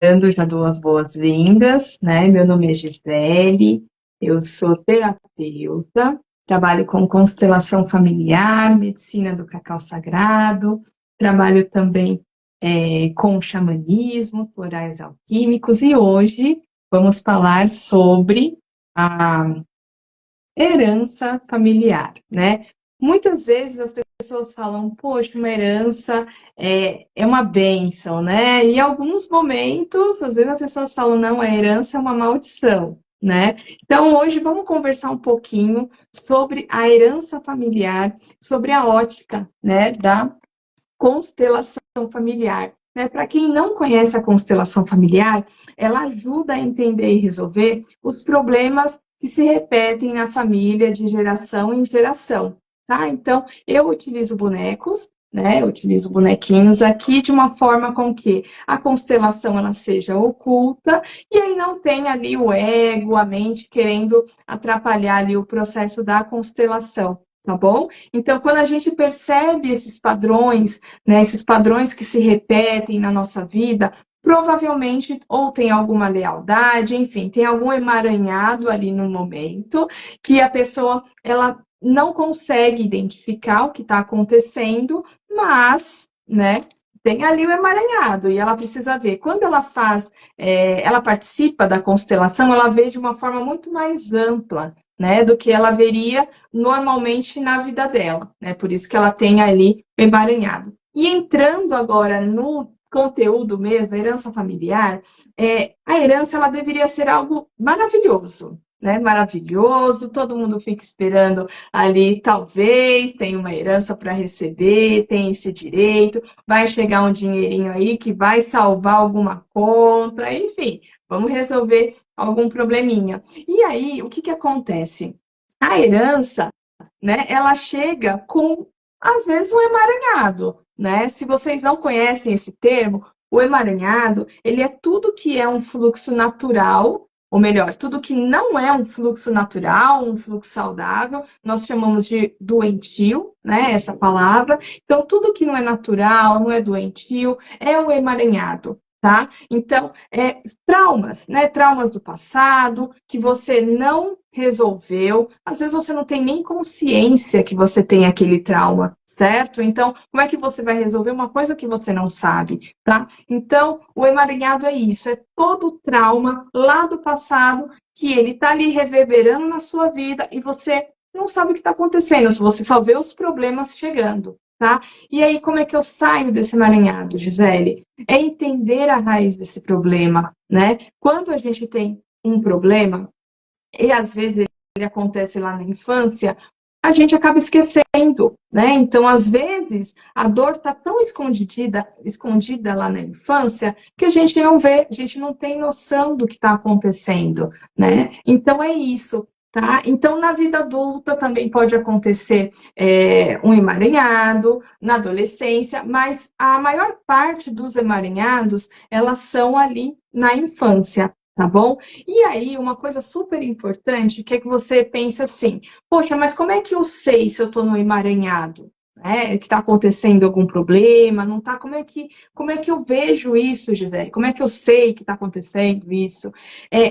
Já dou as boas-vindas, né? Meu nome é Gisele, eu sou terapeuta, trabalho com constelação familiar, medicina do cacau sagrado, trabalho também com xamanismo, florais alquímicos, e hoje vamos falar sobre a herança familiar, né? Muitas vezes as pessoas falam, poxa, uma herança é uma bênção, né? E em alguns momentos, às vezes as pessoas falam, não, a herança é uma maldição, né? Então, hoje vamos conversar um pouquinho sobre a herança familiar, sobre a ótica, né, da constelação familiar. Né? Para quem não conhece a constelação familiar, ela ajuda a entender e resolver os problemas que se repetem na família de geração em geração. Tá? Então, eu utilizo bonecos, né? Eu utilizo bonequinhos aqui de uma forma com que a constelação ela seja oculta e aí não tem ali o ego, a mente querendo atrapalhar ali o processo da constelação. Tá bom? Então, quando a gente percebe esses padrões, né, esses padrões que se repetem na nossa vida, provavelmente ou tem alguma lealdade, enfim, tem algum emaranhado ali no momento que a pessoa ela não consegue identificar o que está acontecendo, mas, né, tem ali o emaranhado e ela precisa ver. Quando ela faz, ela participa da constelação, ela vê de uma forma muito mais ampla, né, do que ela veria normalmente na vida dela, né? Por isso que ela tem ali o emaranhado. E entrando agora no conteúdo mesmo, a herança familiar, a herança ela deveria ser algo maravilhoso, né? Maravilhoso, todo mundo fica esperando ali, talvez, tem uma herança para receber, tem esse direito, vai chegar um dinheirinho aí que vai salvar alguma conta, enfim, vamos resolver algum probleminha. E aí, o que que acontece? A herança, né, ela chega com, às vezes, um emaranhado, né? Se vocês não conhecem esse termo, o emaranhado, ele é tudo que é um fluxo natural, ou melhor, tudo que não é um fluxo natural, um fluxo saudável, nós chamamos de doentio, né, essa palavra. Então, tudo que não é natural, não é doentio, é o emaranhado. Tá? Então, traumas, né? Traumas do passado que você não resolveu, às vezes você não tem nem consciência que você tem aquele trauma, certo? Então, como é que você vai resolver uma coisa que você não sabe, tá? Então, o emaranhado é isso, é todo o trauma lá do passado que ele tá ali reverberando na sua vida e você não sabe o que está acontecendo, você só vê os problemas chegando, tá? E aí, como é que eu saio desse emaranhado, Gisele? É entender a raiz desse problema, né? Quando a gente tem um problema, e às vezes ele acontece lá na infância, a gente acaba esquecendo, né? Então, às vezes, a dor está tão escondida lá na infância, que a gente não vê, a gente não tem noção do que está acontecendo, né? Então, é isso. Tá? Então, na vida adulta também pode acontecer um emaranhado, na adolescência, mas a maior parte dos emaranhados, elas são ali na infância, tá bom? E aí, uma coisa super importante, que é que você pensa assim, poxa, mas como é que eu sei se eu estou no emaranhado? Né? Que está acontecendo algum problema, não está? Como é que eu vejo isso, Gisele? Como é que eu sei que está acontecendo isso?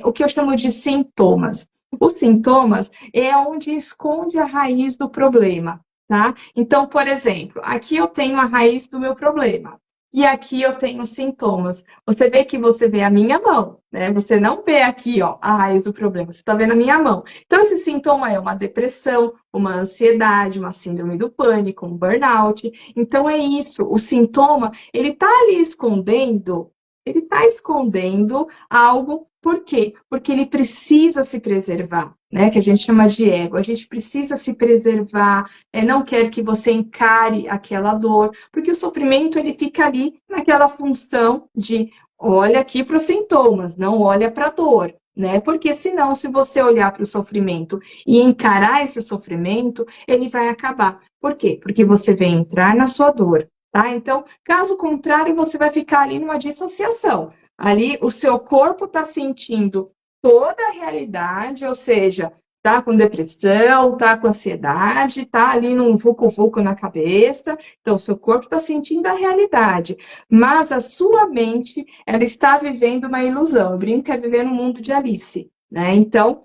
O que eu chamo de sintomas. Os sintomas é onde esconde a raiz do problema, tá? Então, por exemplo, aqui eu tenho a raiz do meu problema. E aqui eu tenho sintomas. Você vê que você vê a minha mão, né? Você não vê aqui, ó, a raiz do problema. Você está vendo a minha mão. Então, esse sintoma é uma depressão, uma ansiedade, uma síndrome do pânico, um burnout. Então, é isso. O sintoma, ele está ali escondendo, ele está escondendo algo. Por quê? Porque ele precisa se preservar, né? Que a gente chama de ego. A gente precisa se preservar, não quer que você encare aquela dor, porque o sofrimento ele fica ali naquela função de olha aqui para os sintomas, não olha para a dor, né? Porque senão, se você olhar para o sofrimento e encarar esse sofrimento, ele vai acabar. Por quê? Porque você vai entrar na sua dor, tá? Então, caso contrário, você vai ficar ali numa dissociação. Ali, o seu corpo está sentindo toda a realidade, ou seja, tá com depressão, tá com ansiedade, tá ali num vucu-vucu na cabeça, então o seu corpo está sentindo a realidade, mas a sua mente, ela está vivendo uma ilusão. Eu brinco que é viver no mundo de Alice, né? Então,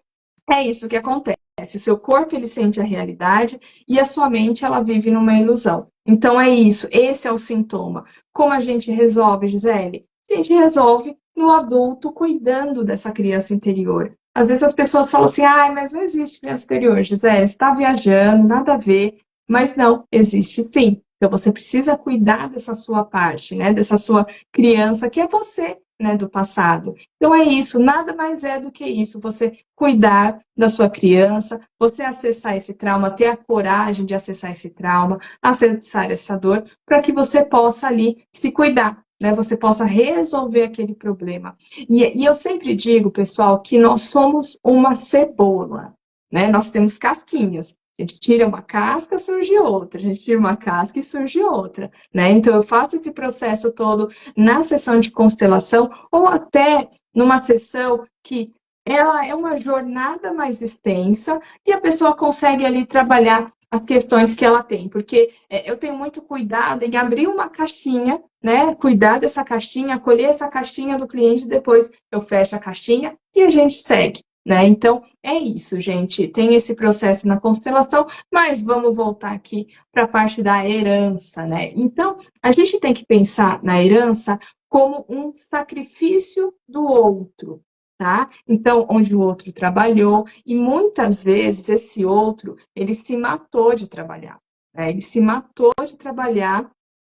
é isso que acontece. O seu corpo, ele sente a realidade e a sua mente, ela vive numa ilusão. Então, é isso. Esse é o sintoma. Como a gente resolve, Gisele? A gente resolve no adulto cuidando dessa criança interior. Às vezes as pessoas falam assim, ah, mas não existe criança interior, Gisele, você está viajando, nada a ver. Mas não, existe sim. Então, você precisa cuidar dessa sua parte, né? Dessa sua criança, que é você, né, do passado. Então é isso, nada mais é do que isso, você cuidar da sua criança, você acessar esse trauma, ter a coragem de acessar esse trauma, acessar essa dor, para que você possa ali se cuidar, né? Você possa resolver aquele problema. E eu sempre digo, pessoal, que nós somos uma cebola, né? Nós temos casquinhas. A gente tira uma casca, surge outra. A gente tira uma casca e surge outra, né? Então eu faço esse processo todo na sessão de constelação ou até numa sessão que ela é uma jornada mais extensa e a pessoa consegue ali trabalhar as questões que ela tem, porque eu tenho muito cuidado em abrir uma caixinha, né? Cuidar dessa caixinha, acolher essa caixinha do cliente, depois eu fecho a caixinha e a gente segue, né? Então é isso, gente. Tem esse processo na constelação, mas vamos voltar aqui para a parte da herança, né? Então a gente tem que pensar na herança como um sacrifício do outro, tá? Então, onde o outro trabalhou, e muitas vezes esse outro, ele se matou de trabalhar, né? Ele se matou de trabalhar,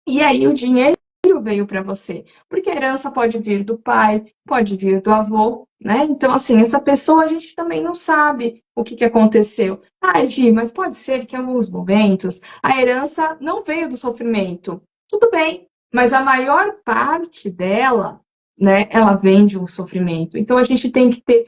e aí o dinheiro veio para você, porque a herança pode vir do pai, pode vir do avô, né? Então, assim, essa pessoa a gente também não sabe o que aconteceu. Ah, Gi, mas pode ser que em alguns momentos a herança não veio do sofrimento. Tudo bem, mas a maior parte dela, né, ela vem de um sofrimento. Então a gente tem que ter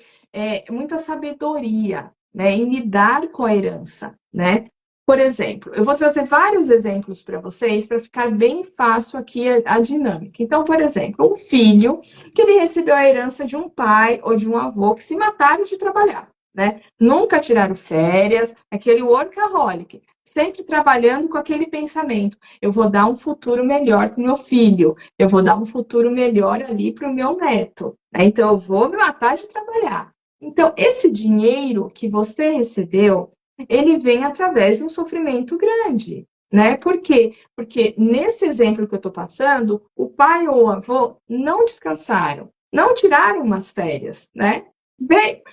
muita sabedoria, né, em lidar com a herança, né? Por exemplo, eu vou trazer vários exemplos para vocês para ficar bem fácil aqui a dinâmica. Então, por exemplo, um filho que ele recebeu a herança de um pai ou de um avô que se mataram de trabalhar, né? Nunca tiraram férias, aquele workaholic, sempre trabalhando com aquele pensamento: eu vou dar um futuro melhor para o meu filho, eu vou dar um futuro melhor ali para o meu neto, né? Então eu vou me matar de trabalhar. Então, esse dinheiro que você recebeu, ele vem através de um sofrimento grande, né? Por quê? Porque nesse exemplo que eu estou passando, o pai ou o avô não descansaram, não tiraram umas férias, né? Bem,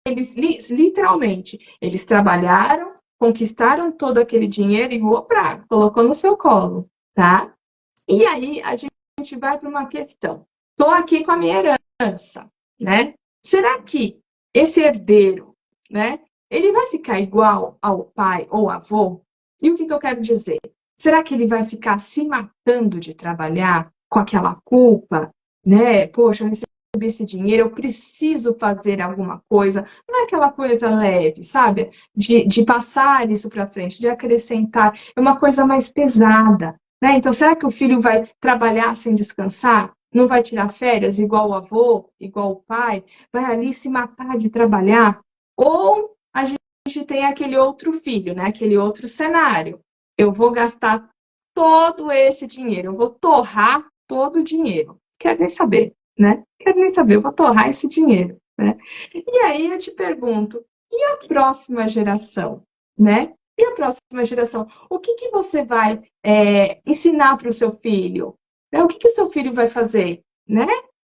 eles literalmente, eles trabalharam, conquistaram todo aquele dinheiro e colocou no seu colo, tá? E aí a gente vai para uma questão. Estou aqui com a minha herança, né? Será que esse herdeiro, né, ele vai ficar igual ao pai ou avô? E o que eu quero dizer? Será que ele vai ficar se matando de trabalhar com aquela culpa, né? Poxa, eu recebi esse dinheiro, eu preciso fazer alguma coisa. Não é aquela coisa leve, sabe? De passar isso para frente, de acrescentar. É uma coisa mais pesada, né? Então, será que o filho vai trabalhar sem descansar? Não vai tirar férias igual o avô, igual o pai? Vai ali se matar de trabalhar? Ou a gente tem aquele outro filho, né? Aquele outro cenário. Eu vou gastar todo esse dinheiro, eu vou torrar todo o dinheiro. Quero nem saber, né? Quero nem saber, eu vou torrar esse dinheiro, né? E aí eu te pergunto, e a próxima geração, né? E a próxima geração? O que você vai ensinar para o seu filho? Né? O que o seu filho vai fazer? Né?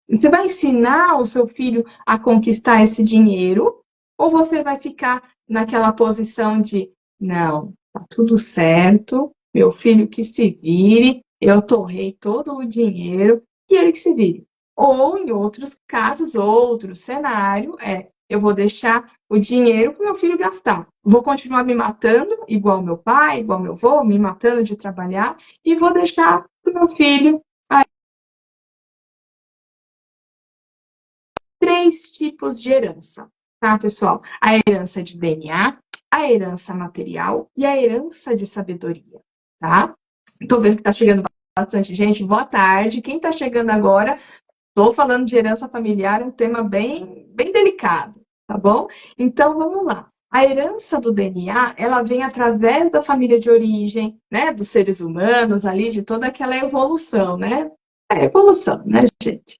Você vai ensinar o seu filho a conquistar esse dinheiro? Ou você vai ficar naquela posição de, não, tá tudo certo, meu filho que se vire, eu torrei todo o dinheiro e ele que se vire. Ou, em outros casos, outro cenário eu vou deixar o dinheiro para o meu filho gastar. Vou continuar me matando, igual meu pai, igual meu avô, me matando de trabalhar, e vou deixar para o meu filho três tipos de herança, tá, pessoal? A herança de DNA, a herança material e a herança de sabedoria, tá? Tô vendo que tá chegando bastante gente. Boa tarde. Quem tá chegando agora, tô falando de herança familiar, um tema bem delicado, tá bom? Então, vamos lá. A herança do DNA, ela vem através da família de origem, né, dos seres humanos ali, de toda aquela evolução, né? É evolução, né, gente?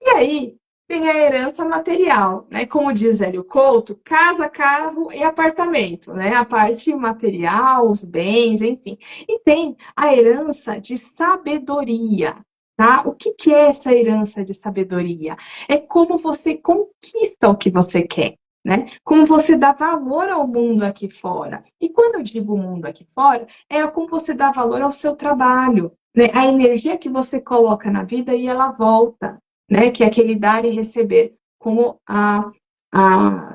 E aí tem a herança material, né? Como diz Hélio Couto, casa, carro e apartamento, né? A parte material, os bens, enfim. E tem a herança de sabedoria, tá? O que que é essa herança de sabedoria? É como você conquista o que você quer. Né? Como você dá valor ao mundo aqui fora. E quando eu digo mundo aqui fora, é como você dá valor ao seu trabalho, né? A energia que você coloca na vida e ela volta, né? Que é aquele dar e receber, como a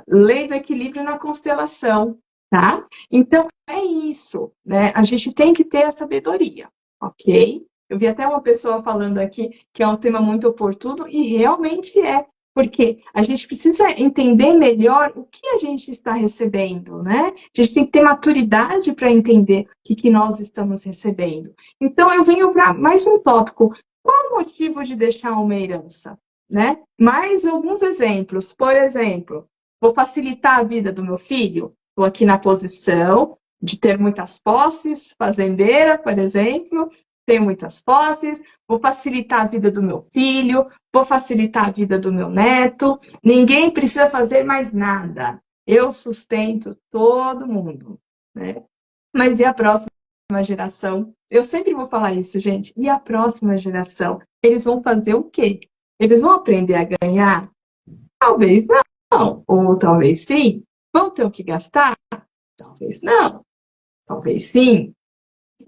lei do equilíbrio na constelação, tá? Então, é isso, né? A gente tem que ter a sabedoria, ok? Eu vi até uma pessoa falando aqui que é um tema muito oportuno, e realmente é, porque a gente precisa entender melhor o que a gente está recebendo, né? A gente tem que ter maturidade para entender o que nós estamos recebendo. Então, eu venho para mais um tópico. Qual o motivo de deixar uma herança? Né? Mais alguns exemplos. Por exemplo, vou facilitar a vida do meu filho? Estou aqui na posição de ter muitas posses, fazendeira, por exemplo, tenho muitas posses, vou facilitar a vida do meu filho, vou facilitar a vida do meu neto, ninguém precisa fazer mais nada. Eu sustento todo mundo, né? Mas e a próxima geração? Eu sempre vou falar isso, gente. E a próxima geração? Eles vão fazer o quê? Eles vão aprender a ganhar? Talvez não. Ou talvez sim. Vão ter o que gastar? Talvez não. Talvez sim.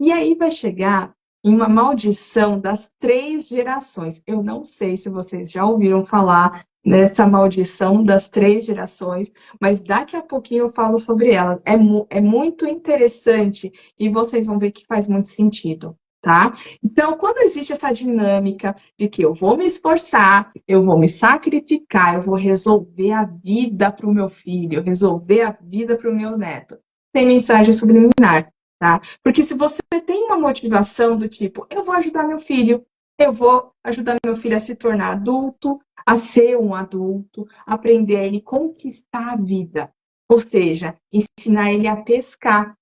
E aí vai chegar em uma maldição das 3 gerações. Eu não sei se vocês já ouviram falar nessa maldição das 3 gerações, mas daqui a pouquinho eu falo sobre ela. É muito interessante e vocês vão ver que faz muito sentido, tá? Então, quando existe essa dinâmica de que eu vou me esforçar, eu vou me sacrificar, eu vou resolver a vida para o meu filho, resolver a vida para o meu neto, tem mensagem subliminar. Tá? Porque se você tem uma motivação do tipo, eu vou ajudar meu filho, eu vou ajudar meu filho a se tornar adulto, a ser um adulto, aprender a ele conquistar a vida. Ou seja, ensinar ele a pescar.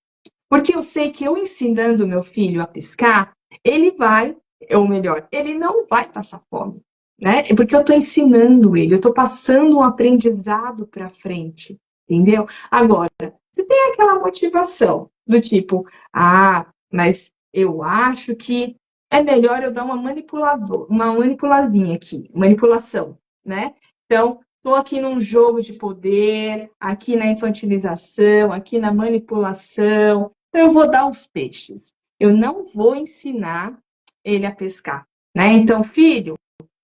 Porque eu sei que eu ensinando meu filho a pescar, ele vai, ou melhor, ele não vai passar fome. Né? É porque eu estou ensinando ele, eu estou passando um aprendizado para frente. Entendeu? Agora, se tem aquela motivação do tipo, mas eu acho que é melhor eu dar uma manipulazinha aqui, manipulação, né? Então, estou aqui num jogo de poder, aqui na infantilização, aqui na manipulação, então eu vou dar os peixes. Eu não vou ensinar ele a pescar, né? Então, filho,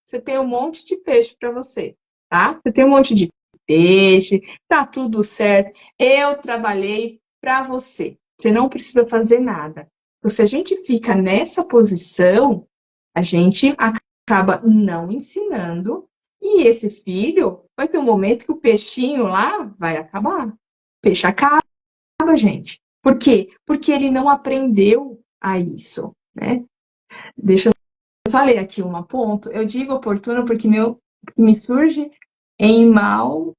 você tem um monte de peixe para você, tá? Você tem um monte de peixe, tá tudo certo. Eu trabalhei para você. Você não precisa fazer nada. Então, se a gente fica nessa posição, a gente acaba não ensinando e esse filho vai ter um momento que o peixinho lá vai acabar. O peixe acaba, gente. Por quê? Porque ele não aprendeu a isso, né? Deixa eu só ler aqui um ponto. Eu digo oportuno porque me surge em Maus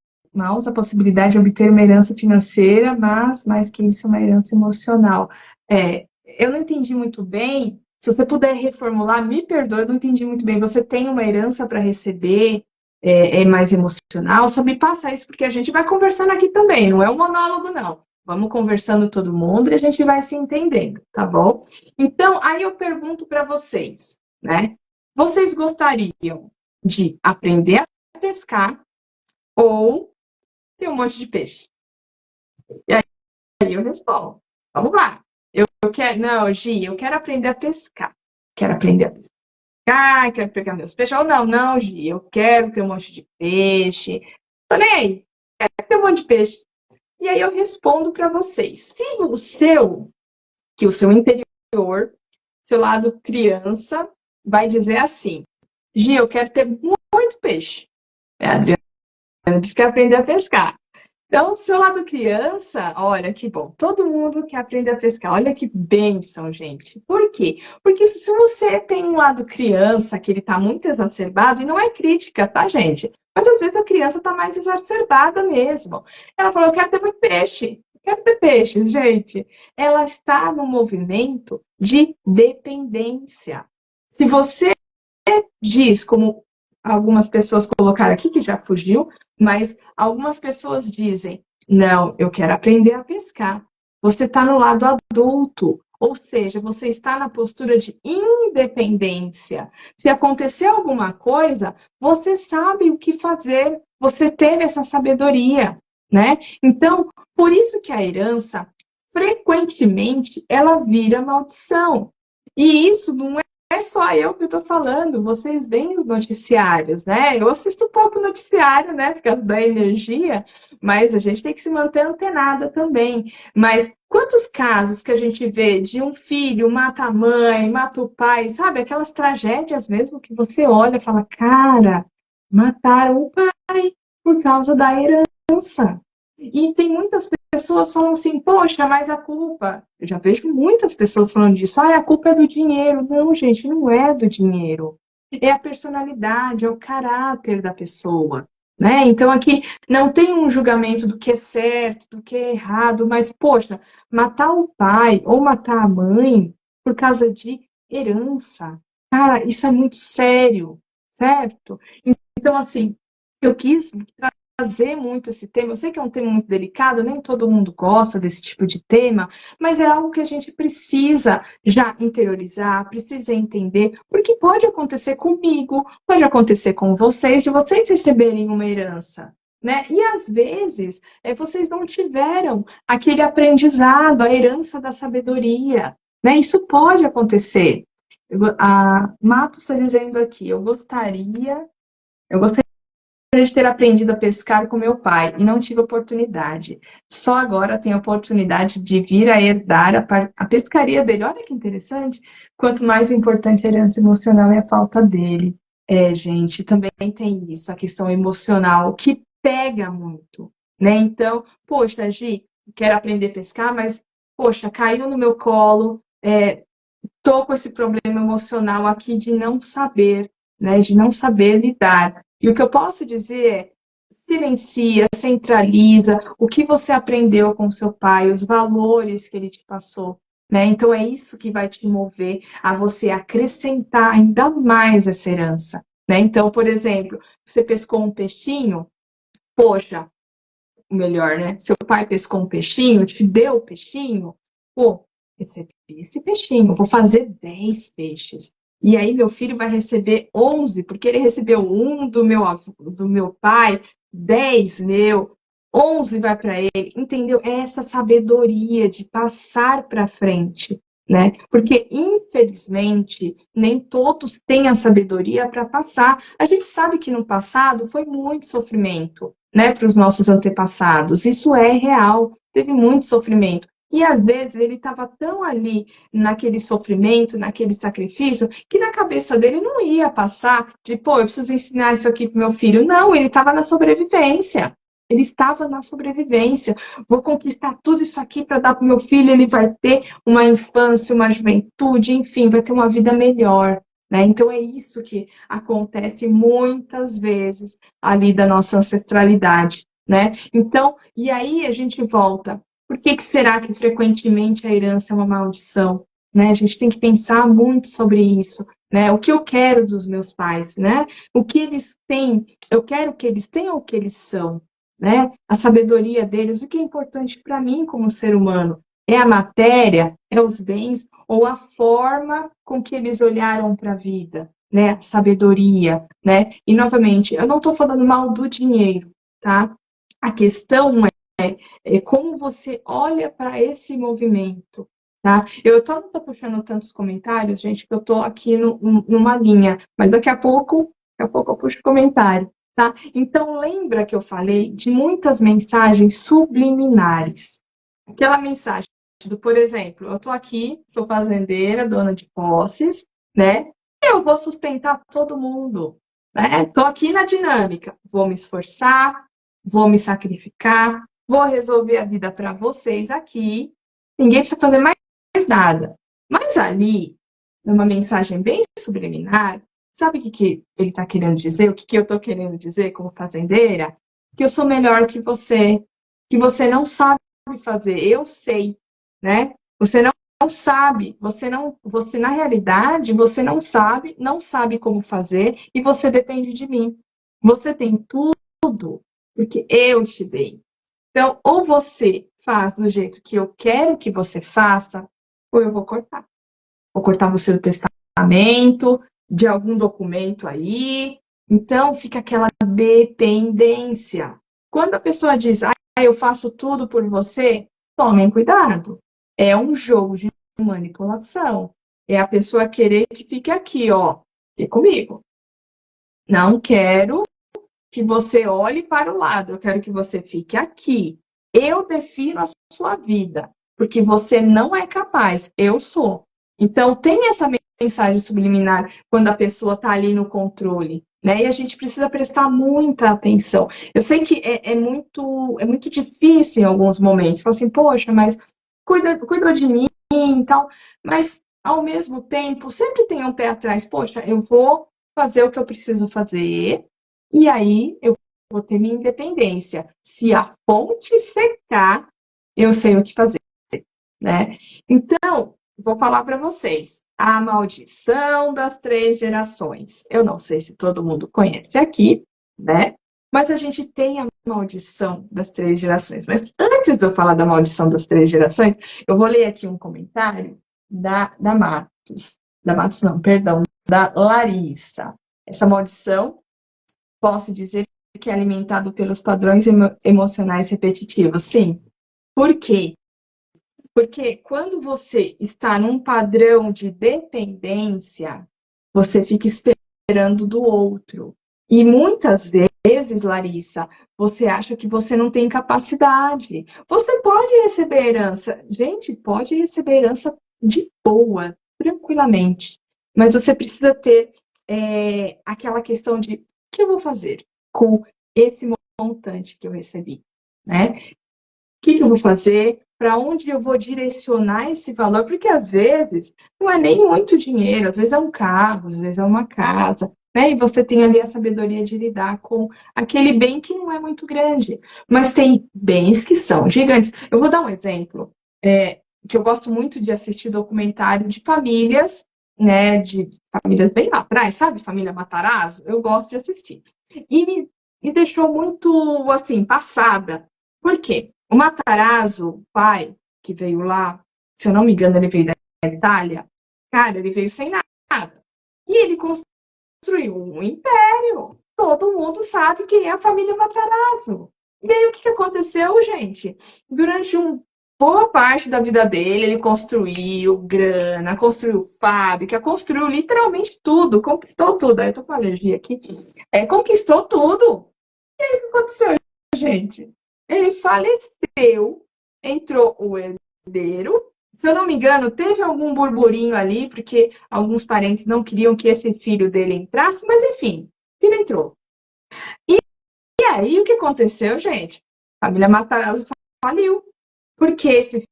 a possibilidade de obter uma herança financeira, mas mais que isso, uma herança emocional. Eu não entendi muito bem. Se você puder reformular, me perdoe, eu não entendi muito bem. Você tem uma herança para receber, é mais emocional? Só me passa isso, porque a gente vai conversando aqui também, não é um monólogo, não. Vamos conversando todo mundo e a gente vai se entendendo, tá bom? Então, aí eu pergunto para vocês, né? Vocês gostariam de aprender a pescar ou ter um monte de peixe? E aí eu respondo, vamos lá. Eu quero, não, Gi, eu quero aprender a pescar. Quero aprender a pescar, quero pegar meus peixes. Ou não, Gi, eu quero ter um monte de peixe. Tô nem aí, quero ter um monte de peixe. E aí eu respondo para vocês. Se o seu interior, seu lado criança, vai dizer assim, Gi, eu quero ter muito peixe. A Adriana disse que quer aprender a pescar. Então, seu lado criança, olha que bom. Todo mundo quer aprender a pescar. Olha que bênção, gente. Por quê? Porque se você tem um lado criança que ele está muito exacerbado, e não é crítica, tá, gente? Mas às vezes a criança está mais exacerbada mesmo. Ela falou, eu quero ter muito peixe. Eu quero ter peixe, gente. Ela está no movimento de dependência. Se você diz, como algumas pessoas colocaram aqui, que já fugiu, mas algumas pessoas dizem, não, eu quero aprender a pescar. Você está no lado adulto, ou seja, você está na postura de independência. Se acontecer alguma coisa, você sabe o que fazer, você teve essa sabedoria, né? Então, por isso que a herança, frequentemente, ela vira maldição. E isso não é só eu que estou falando, vocês veem os noticiários, né? Eu assisto um pouco noticiário, né, por causa da energia, mas a gente tem que se manter antenada também. Mas quantos casos que a gente vê de um filho mata a mãe, mata o pai, sabe? Aquelas tragédias mesmo que você olha e fala, cara, mataram o pai por causa da herança. E tem muitas pessoas falando assim, poxa, mas a culpa... Eu já vejo muitas pessoas falando disso. Ah, a culpa é do dinheiro. Não, gente, não é do dinheiro. É a personalidade, é o caráter da pessoa. Né? Então, aqui não tem um julgamento do que é certo, do que é errado, mas, poxa, matar o pai ou matar a mãe por causa de herança, cara, isso é muito sério, certo? Então, assim, eu quis trazer muito esse tema. Eu sei que é um tema muito delicado, nem todo mundo gosta desse tipo de tema, mas é algo que a gente precisa já interiorizar, precisa entender, porque pode acontecer comigo, pode acontecer com vocês, de vocês receberem uma herança. Né? E às vezes vocês não tiveram aquele aprendizado, a herança da sabedoria. Né? Isso pode acontecer. A Matos está dizendo aqui, eu gostaria de ter aprendido a pescar com meu pai e não tive oportunidade. Só agora tenho a oportunidade de vir a herdar a pescaria dele. Olha que interessante. Quanto mais importante a herança emocional é a falta dele. É, gente, também tem isso, a questão emocional, que pega muito, né? Então, poxa, Gi, quero aprender a pescar, mas, poxa, caiu no meu colo, tô com esse problema emocional aqui de não saber, né? De não saber lidar. E o que eu posso dizer é, silencia, centraliza o que você aprendeu com seu pai, os valores que ele te passou, né? Então é isso que vai te mover a você acrescentar ainda mais essa herança, né? Então, por exemplo, você pescou um peixinho, poxa, melhor, né? Seu pai pescou um peixinho, te deu o peixinho, pô, recebi esse peixinho, vou fazer 10 peixes. E aí meu filho vai receber 11, porque ele recebeu um do meu pai, 10 meu, 11 vai para ele, entendeu? É essa sabedoria de passar para frente, né? Porque, infelizmente, nem todos têm a sabedoria para passar. A gente sabe que no passado foi muito sofrimento, né, para os nossos antepassados. Isso é real, teve muito sofrimento. E às vezes ele estava tão ali naquele sofrimento, naquele sacrifício, que na cabeça dele não ia passar de, pô, eu preciso ensinar isso aqui para meu filho. Não, ele estava na sobrevivência. Ele estava na sobrevivência. Vou conquistar tudo isso aqui para dar para o meu filho, ele vai ter uma infância, uma juventude, enfim, vai ter uma vida melhor. Né? Então é isso que acontece muitas vezes ali da nossa ancestralidade, né? Então, e aí a gente volta. Por que será que frequentemente a herança é uma maldição? Né? A gente tem que pensar muito sobre isso, né? O que eu quero dos meus pais, né? O que eles têm, eu quero que eles tenham o que eles são, né? A sabedoria deles, o que é importante para mim como ser humano? É a matéria, é os bens ou a forma com que eles olharam para a vida, né? Sabedoria, né? E novamente, eu não estou falando mal do dinheiro, tá? A questão é como você olha para esse movimento, tá? Eu não estou puxando tantos comentários, gente, que eu estou aqui numa linha, mas daqui a pouco eu puxo comentário, tá? Então, lembra que eu falei de muitas mensagens subliminares. Aquela mensagem do, por exemplo, eu estou aqui, sou fazendeira, dona de posses, né? Eu vou sustentar todo mundo, né? Estou aqui na dinâmica, vou me esforçar, vou me sacrificar, vou resolver a vida para vocês aqui. Ninguém está fazendo mais nada. Mas ali, numa mensagem bem subliminar, Sabe o que ele está querendo dizer? O que eu estou querendo dizer como fazendeira? Que eu sou melhor que você não sabe fazer, eu sei, né? Você não sabe, você na realidade, você não sabe como fazer e você depende de mim. Você tem tudo, porque eu te dei. Então, ou você faz do jeito que eu quero que você faça, ou eu vou cortar. Vou cortar você do testamento, de algum documento aí. Então, fica aquela dependência. Quando a pessoa diz, eu faço tudo por você, tomem cuidado. É um jogo de manipulação. É a pessoa querer que fique aqui, ó, fique comigo. Não quero que você olhe para o lado, eu quero que você fique aqui. Eu defino a sua vida, porque você não é capaz, eu sou. Então, tem essa mensagem subliminar quando a pessoa está ali no controle, né? E a gente precisa prestar muita atenção. Eu sei que é muito difícil em alguns momentos. Fala assim, poxa, mas cuida de mim e tal. Mas, ao mesmo tempo, sempre tem um pé atrás. Poxa, eu vou fazer o que eu preciso fazer, e aí eu vou ter minha independência. Se a fonte secar, eu sei o que fazer, né? Então, vou falar para vocês. A maldição das 3 gerações. Eu não sei se todo mundo conhece aqui, né? Mas a gente tem a maldição das 3 gerações. Mas antes de eu falar da maldição das 3 gerações, eu vou ler aqui um comentário da Matos. Da Matos não, perdão, da Larissa. Essa maldição, posso dizer que é alimentado pelos padrões emocionais repetitivos. Sim. Por quê? Porque quando você está num padrão de dependência, você fica esperando do outro. E muitas vezes, Larissa, você acha que você não tem capacidade. Você pode receber herança. Gente, pode receber herança de boa, tranquilamente. Mas você precisa ter aquela questão de o que eu vou fazer com esse montante que eu recebi, né? O que eu vou fazer? Para onde eu vou direcionar esse valor? Porque às vezes não é nem muito dinheiro, às vezes é um carro, às vezes é uma casa, né? E você tem ali a sabedoria de lidar com aquele bem que não é muito grande, mas tem bens que são gigantes. Eu vou dar um exemplo, que eu gosto muito de assistir documentário de famílias, né? De famílias bem lá atrás, sabe? Família Matarazzo, eu gosto de assistir. E me deixou muito, assim, passada. Por quê? O Matarazzo, o pai, que veio lá, se eu não me engano, ele veio da Itália, cara, ele veio sem nada. E ele construiu um império. Todo mundo sabe quem é a família Matarazzo. E aí, o que aconteceu, gente? Durante boa parte da vida dele, ele construiu grana, construiu fábrica, construiu literalmente tudo, conquistou tudo. Aí eu tô com alergia aqui. Conquistou tudo. E aí, o que aconteceu, gente? Ele faleceu, entrou o herdeiro. Se eu não me engano, teve algum burburinho ali, porque alguns parentes não queriam que esse filho dele entrasse, mas enfim, ele entrou. E aí, o que aconteceu, gente? A família Matarazzo faliu, porque esse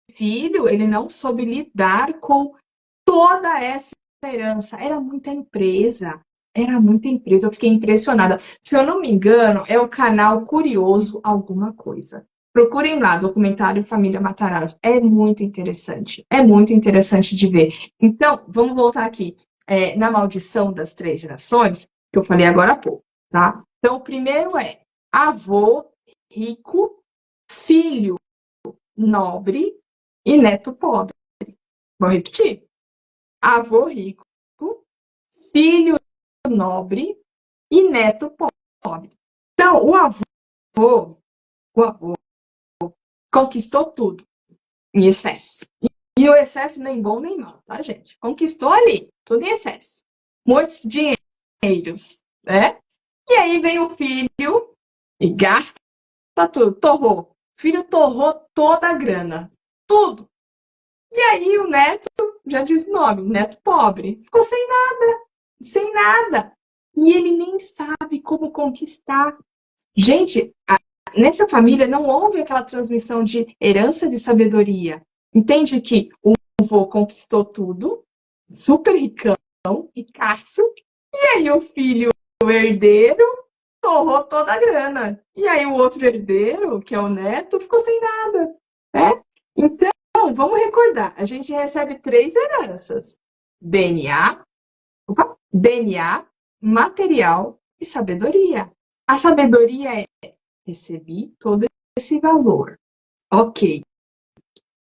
filho, ele não soube lidar com toda essa herança. Era muita empresa. Eu fiquei impressionada. Se eu não me engano, é o canal Curioso Alguma Coisa. Procurem lá, documentário Família Matarazzo. É muito interessante de ver. Então, vamos voltar aqui na maldição das 3 gerações, que eu falei agora há pouco, tá? Então, o primeiro é avô rico, filho nobre e neto pobre. Vou repetir. Avô rico, filho nobre e neto pobre. Então, o avô conquistou tudo em excesso. E o excesso nem bom nem mal, tá, gente? Conquistou ali, tudo em excesso. Muitos dinheiros, né? E aí vem o filho e gasta tudo, torrou. O filho torrou toda a grana, tudo. E aí o neto, já diz o nome, neto pobre, ficou sem nada. E ele nem sabe como conquistar. Gente, nessa família não houve aquela transmissão de herança de sabedoria. Entende que o avô conquistou tudo, super ricão, ricaço, E aí o filho, o herdeiro, torrou toda a grana. E aí o outro herdeiro, que é o neto, ficou sem nada, né? Então, vamos recordar, a gente recebe 3 heranças: DNA, DNA, material e sabedoria. A sabedoria é: recebi todo esse valor. Ok,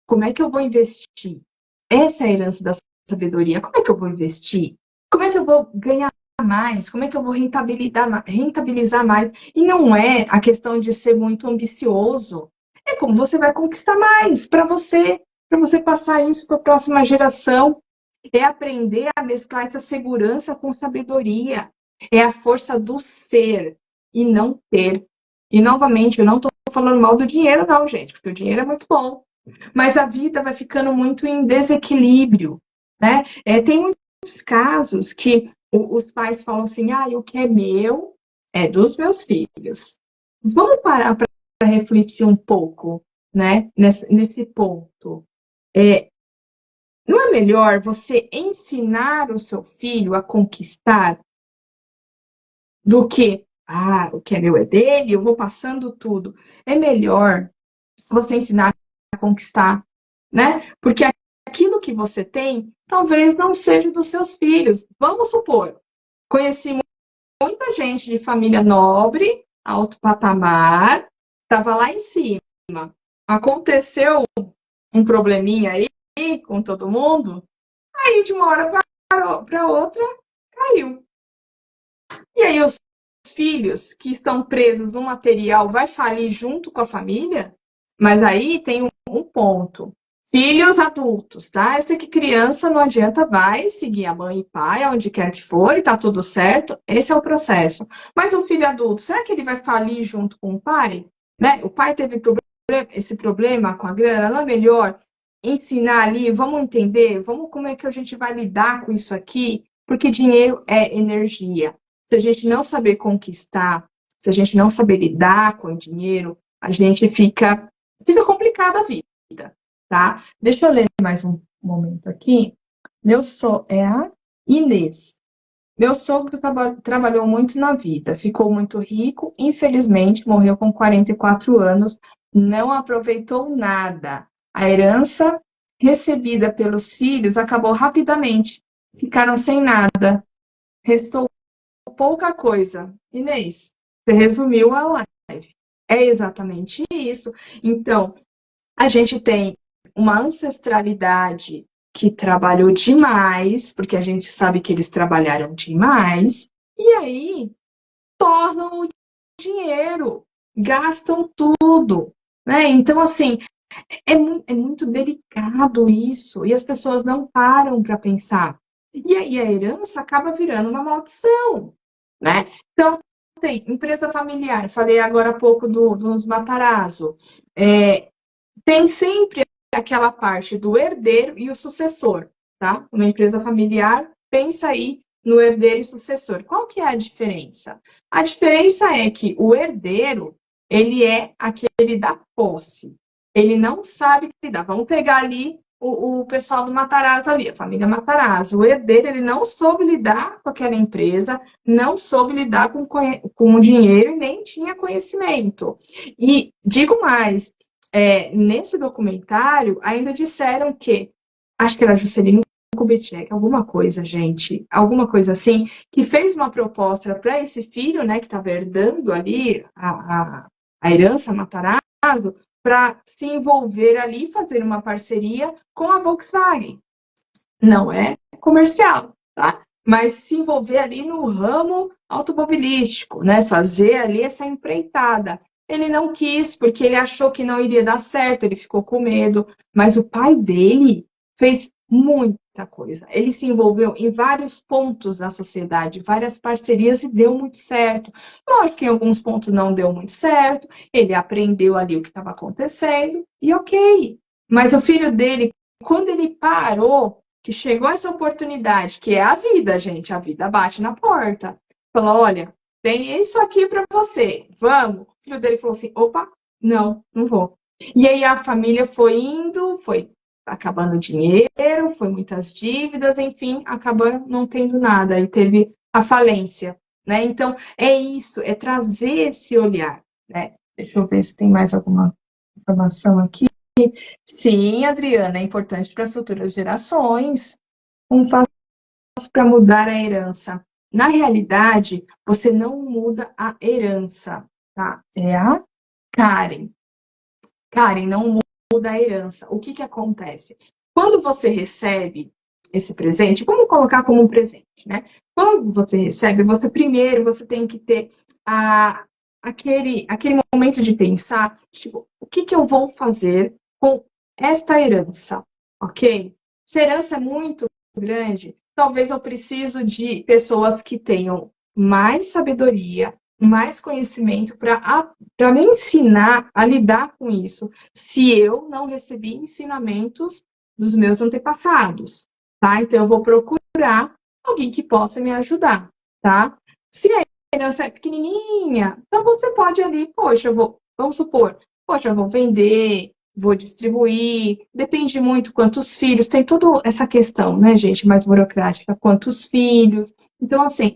como é que eu vou investir? Essa é a herança da sabedoria. Como é que eu vou investir? Como é que eu vou ganhar mais? Como é que eu vou rentabilizar mais? E não é a questão de ser muito ambicioso. É como você vai conquistar mais para você passar isso para a próxima geração. É aprender a mesclar essa segurança com sabedoria. É a força do ser e não ter. E, novamente, eu não estou falando mal do dinheiro, não, gente, porque o dinheiro é muito bom. Mas a vida vai ficando muito em desequilíbrio, né? Tem muitos casos que os pais falam assim: ah, o que é meu é dos meus filhos. Vamos parar para refletir um pouco, né, nesse ponto. Não é melhor você ensinar o seu filho a conquistar do que, ah, o que é meu é dele, eu vou passando tudo. É melhor você ensinar a conquistar, né? Porque aquilo que você tem talvez não seja dos seus filhos. Vamos supor, conheci muita gente de família nobre, alto patamar, estava lá em cima. Aconteceu um probleminha aí com todo mundo, aí de uma hora para outra caiu. E aí os filhos que estão presos no material vai falir junto com a família? Mas aí tem um ponto. Filhos adultos, tá? Eu sei que criança não adianta, vai seguir a mãe e pai, aonde quer que for, e tá tudo certo. Esse é o processo. Mas o filho adulto, será que ele vai falir junto com o pai? Né? O pai teve esse problema com a grana, não é melhor ensinar ali, vamos entender, vamos como é que a gente vai lidar com isso aqui? Porque dinheiro é energia. Se a gente não saber conquistar, se a gente não saber lidar com o dinheiro, a gente fica complicada a vida, tá? Deixa eu ler mais um momento aqui. É a Inês. Meu sogro trabalhou muito na vida, ficou muito rico, infelizmente morreu com 44 anos, não aproveitou nada. A herança recebida pelos filhos acabou rapidamente, ficaram sem nada, restou pouca coisa. Inês, você resumiu a live. É exatamente isso. Então, a gente tem uma ancestralidade que trabalhou demais, porque a gente sabe que eles trabalharam demais, e aí tornam o dinheiro, gastam tudo, né? Então, assim, é muito delicado isso, e as pessoas não param para pensar. E aí a herança acaba virando uma maldição, né? Então, tem empresa familiar, falei agora há pouco dos Matarazzo, tem sempre aquela parte do herdeiro e o sucessor, tá? Uma empresa familiar, pensa aí no herdeiro e sucessor. Qual que é a diferença? A diferença é que o herdeiro, ele é aquele da posse. Ele não sabe lidar. Vamos pegar ali o pessoal do Matarazzo ali, a família Matarazzo. O herdeiro, ele não soube lidar com aquela empresa, não soube lidar com o dinheiro e nem tinha conhecimento. E digo mais, nesse documentário, ainda disseram que, acho que era Juscelino Kubitschek, alguma coisa, gente, alguma coisa assim, que fez uma proposta para esse filho, né, que estava herdando ali a herança Matarazzo, para se envolver ali e fazer uma parceria com a Volkswagen. Não é comercial, tá? Mas se envolver ali no ramo automobilístico, né? Fazer ali essa empreitada. Ele não quis, porque ele achou que não iria dar certo, ele ficou com medo. Mas o pai dele fez muita coisa. Ele se envolveu em vários pontos da sociedade, várias parcerias e deu muito certo. Lógico que em alguns pontos não deu muito certo, ele aprendeu ali o que estava acontecendo e ok. Mas o filho dele, quando ele parou, que chegou essa oportunidade, que é a vida, gente, a vida bate na porta. Falou, olha, tem isso aqui para você, vamos. O filho dele falou assim, opa, não vou. E aí a família foi indo, foi acabando o dinheiro, foi muitas dívidas, enfim, acabou não tendo nada. Aí teve a falência, né? Então, é isso, é trazer esse olhar, né? Deixa eu ver se tem mais alguma informação aqui. Sim, Adriana, é importante para as futuras gerações. Um passo para mudar a herança. Na realidade, você não muda a herança, tá? É a Karen. Karen, não muda a herança. O que que acontece? Quando você recebe esse presente, vamos colocar como um presente, né? Quando você recebe, você primeiro, você tem que ter aquele momento de pensar, tipo, o que que eu vou fazer com esta herança, ok? Se a herança é muito grande, talvez eu preciso de pessoas que tenham mais sabedoria, mais conhecimento para me ensinar a lidar com isso, se eu não recebi ensinamentos dos meus antepassados, tá? Então eu vou procurar alguém que possa me ajudar, tá? Se a herança é pequenininha, então você pode ali, poxa, vamos supor, poxa, eu vou vender, vou distribuir, depende muito quantos filhos, tem toda essa questão, né, gente, mais burocrática, quantos filhos. Então, assim,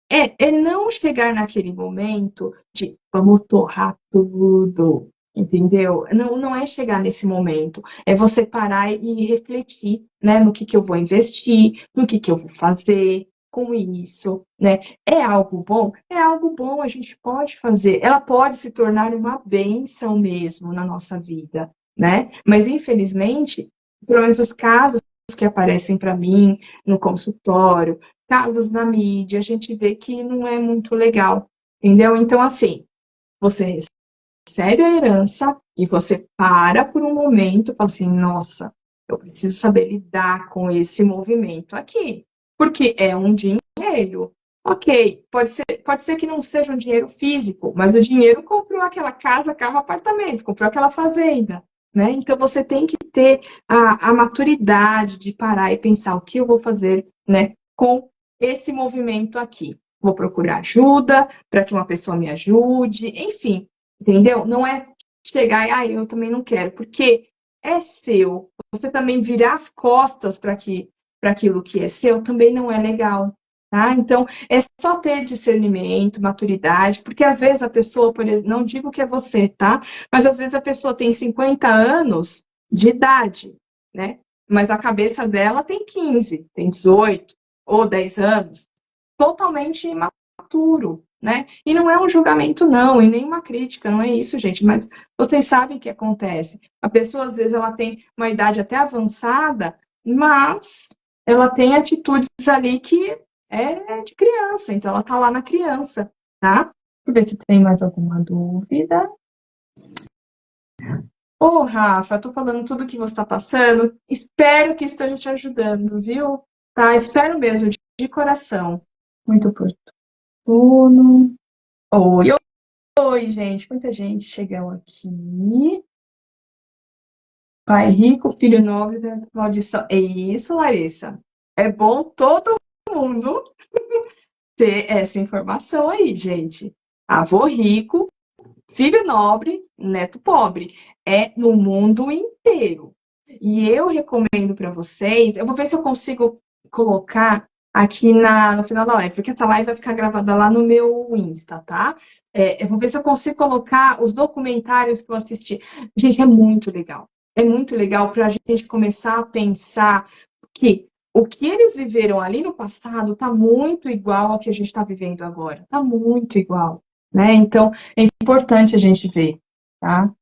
é não chegar naquele momento de vamos torrar tudo, entendeu? Não é chegar nesse momento, é você parar e refletir, né, no que eu vou investir, no que eu vou fazer com isso, né? É algo bom? É algo bom, a gente pode fazer. Ela pode se tornar uma bênção mesmo na nossa vida, né? Mas infelizmente, pelo menos os casos que aparecem para mim no consultório, casos na mídia, a gente vê que não é muito legal, entendeu? Então, assim, você recebe a herança e você para por um momento e fala assim, nossa, eu preciso saber lidar com esse movimento aqui, porque é um dinheiro. Ok, pode ser que não seja um dinheiro físico, mas o dinheiro comprou aquela casa, carro, apartamento, comprou aquela fazenda, né? Então você tem que ter a maturidade de parar e pensar o que eu vou fazer, né, com esse movimento aqui. Vou procurar ajuda para que uma pessoa me ajude, enfim, entendeu? Não é chegar e, eu também não quero, porque é seu. Você também virar as costas para aquilo que é seu também não é legal, tá? Então, é só ter discernimento, maturidade, porque às vezes a pessoa, por exemplo, não digo que é você, tá? Mas às vezes a pessoa tem 50 anos de idade, né? Mas a cabeça dela tem 15, tem 18 ou 10 anos, totalmente imaturo, né? E não é um julgamento, não, e nem uma crítica, não é isso, gente, mas vocês sabem o que acontece. A pessoa, às vezes, ela tem uma idade até avançada, mas ela tem atitudes ali que é de criança, então ela tá lá na criança, tá? Deixa eu ver se tem mais alguma dúvida. Ô, Rafa, tô falando tudo que você está passando, espero que esteja te ajudando, viu? Tá? Espero mesmo, de coração. Muito oportuno. Oi, oi, gente. Muita gente chegou aqui. Pai rico, filho nobre da maldição. É isso, Larissa. É bom todo mundo ter essa informação aí, gente. Avô rico, filho nobre, neto pobre. É no mundo inteiro. E eu recomendo para vocês, eu vou ver se eu consigo colocar aqui no final da live, porque essa live vai ficar gravada lá no meu Insta, tá? Eu vou ver se eu consigo colocar os documentários que eu assisti. Gente, é muito legal. É muito legal para a gente começar a pensar que o que eles viveram ali no passado está muito igual ao que a gente está vivendo agora. Está muito igual, né? Então, é importante a gente ver, tá?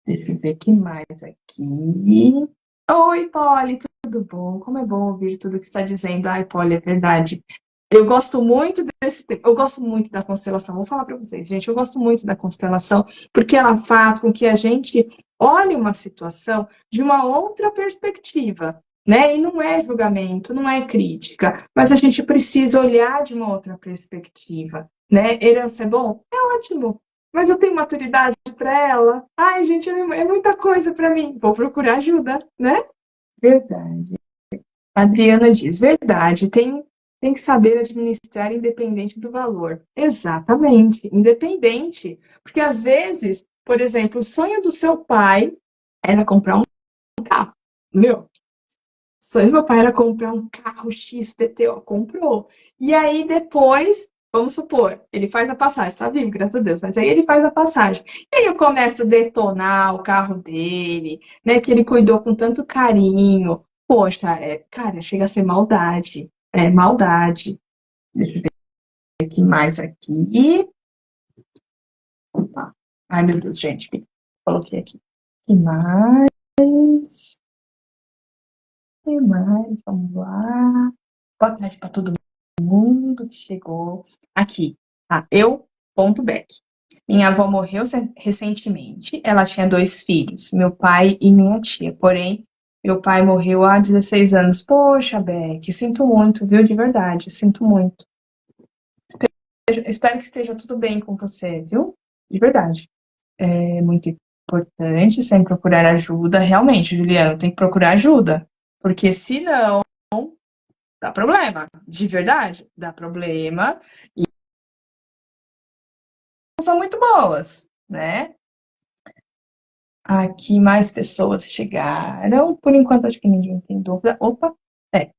Deixa eu ver o que mais aqui. Oi, Polly, tudo bom? Como é bom ouvir tudo que você está dizendo. Ai, Polly, é verdade. Eu gosto muito desse tema, eu gosto muito da constelação. Vou falar para vocês, gente, eu gosto muito da constelação porque ela faz com que a gente olhe uma situação de uma outra perspectiva, né? E não é julgamento, não é crítica, mas a gente precisa olhar de uma outra perspectiva, né? Herança é bom? É ótimo, mas eu tenho maturidade para ela? Ai, gente, é muita coisa para mim. Vou procurar ajuda, né? Verdade. A Adriana diz, verdade, tem que saber administrar independente do valor. Exatamente, independente. Porque às vezes, por exemplo, o sonho do seu pai era comprar um carro. Meu, sonho do meu pai era comprar um carro XPTO, comprou. E aí depois, vamos supor, ele faz a passagem, tá vivo, graças a Deus, mas aí ele faz a passagem. E aí eu começo a detonar o carro dele, né, que ele cuidou com tanto carinho. Poxa, cara, chega a ser maldade. É maldade. Deixa eu ver aqui mais aqui. Opa. Ai, meu Deus, gente, coloquei aqui. Que mais? Que mais? Vamos lá. Boa tarde para todo mundo que chegou aqui. Eu.Beck. Minha avó morreu recentemente. Ela tinha 2 filhos, meu pai e minha tia. Porém, meu pai morreu há 16 anos. Poxa, Beck, sinto muito, viu? De verdade, sinto muito. Espero que esteja tudo bem com você, viu? De verdade. É muito importante sempre procurar ajuda. Realmente, Juliana, tem que procurar ajuda. Porque senão dá problema. De verdade, dá problema. E não são muito boas, né? Aqui mais pessoas chegaram. Por enquanto, acho que ninguém tem dúvida. Opa,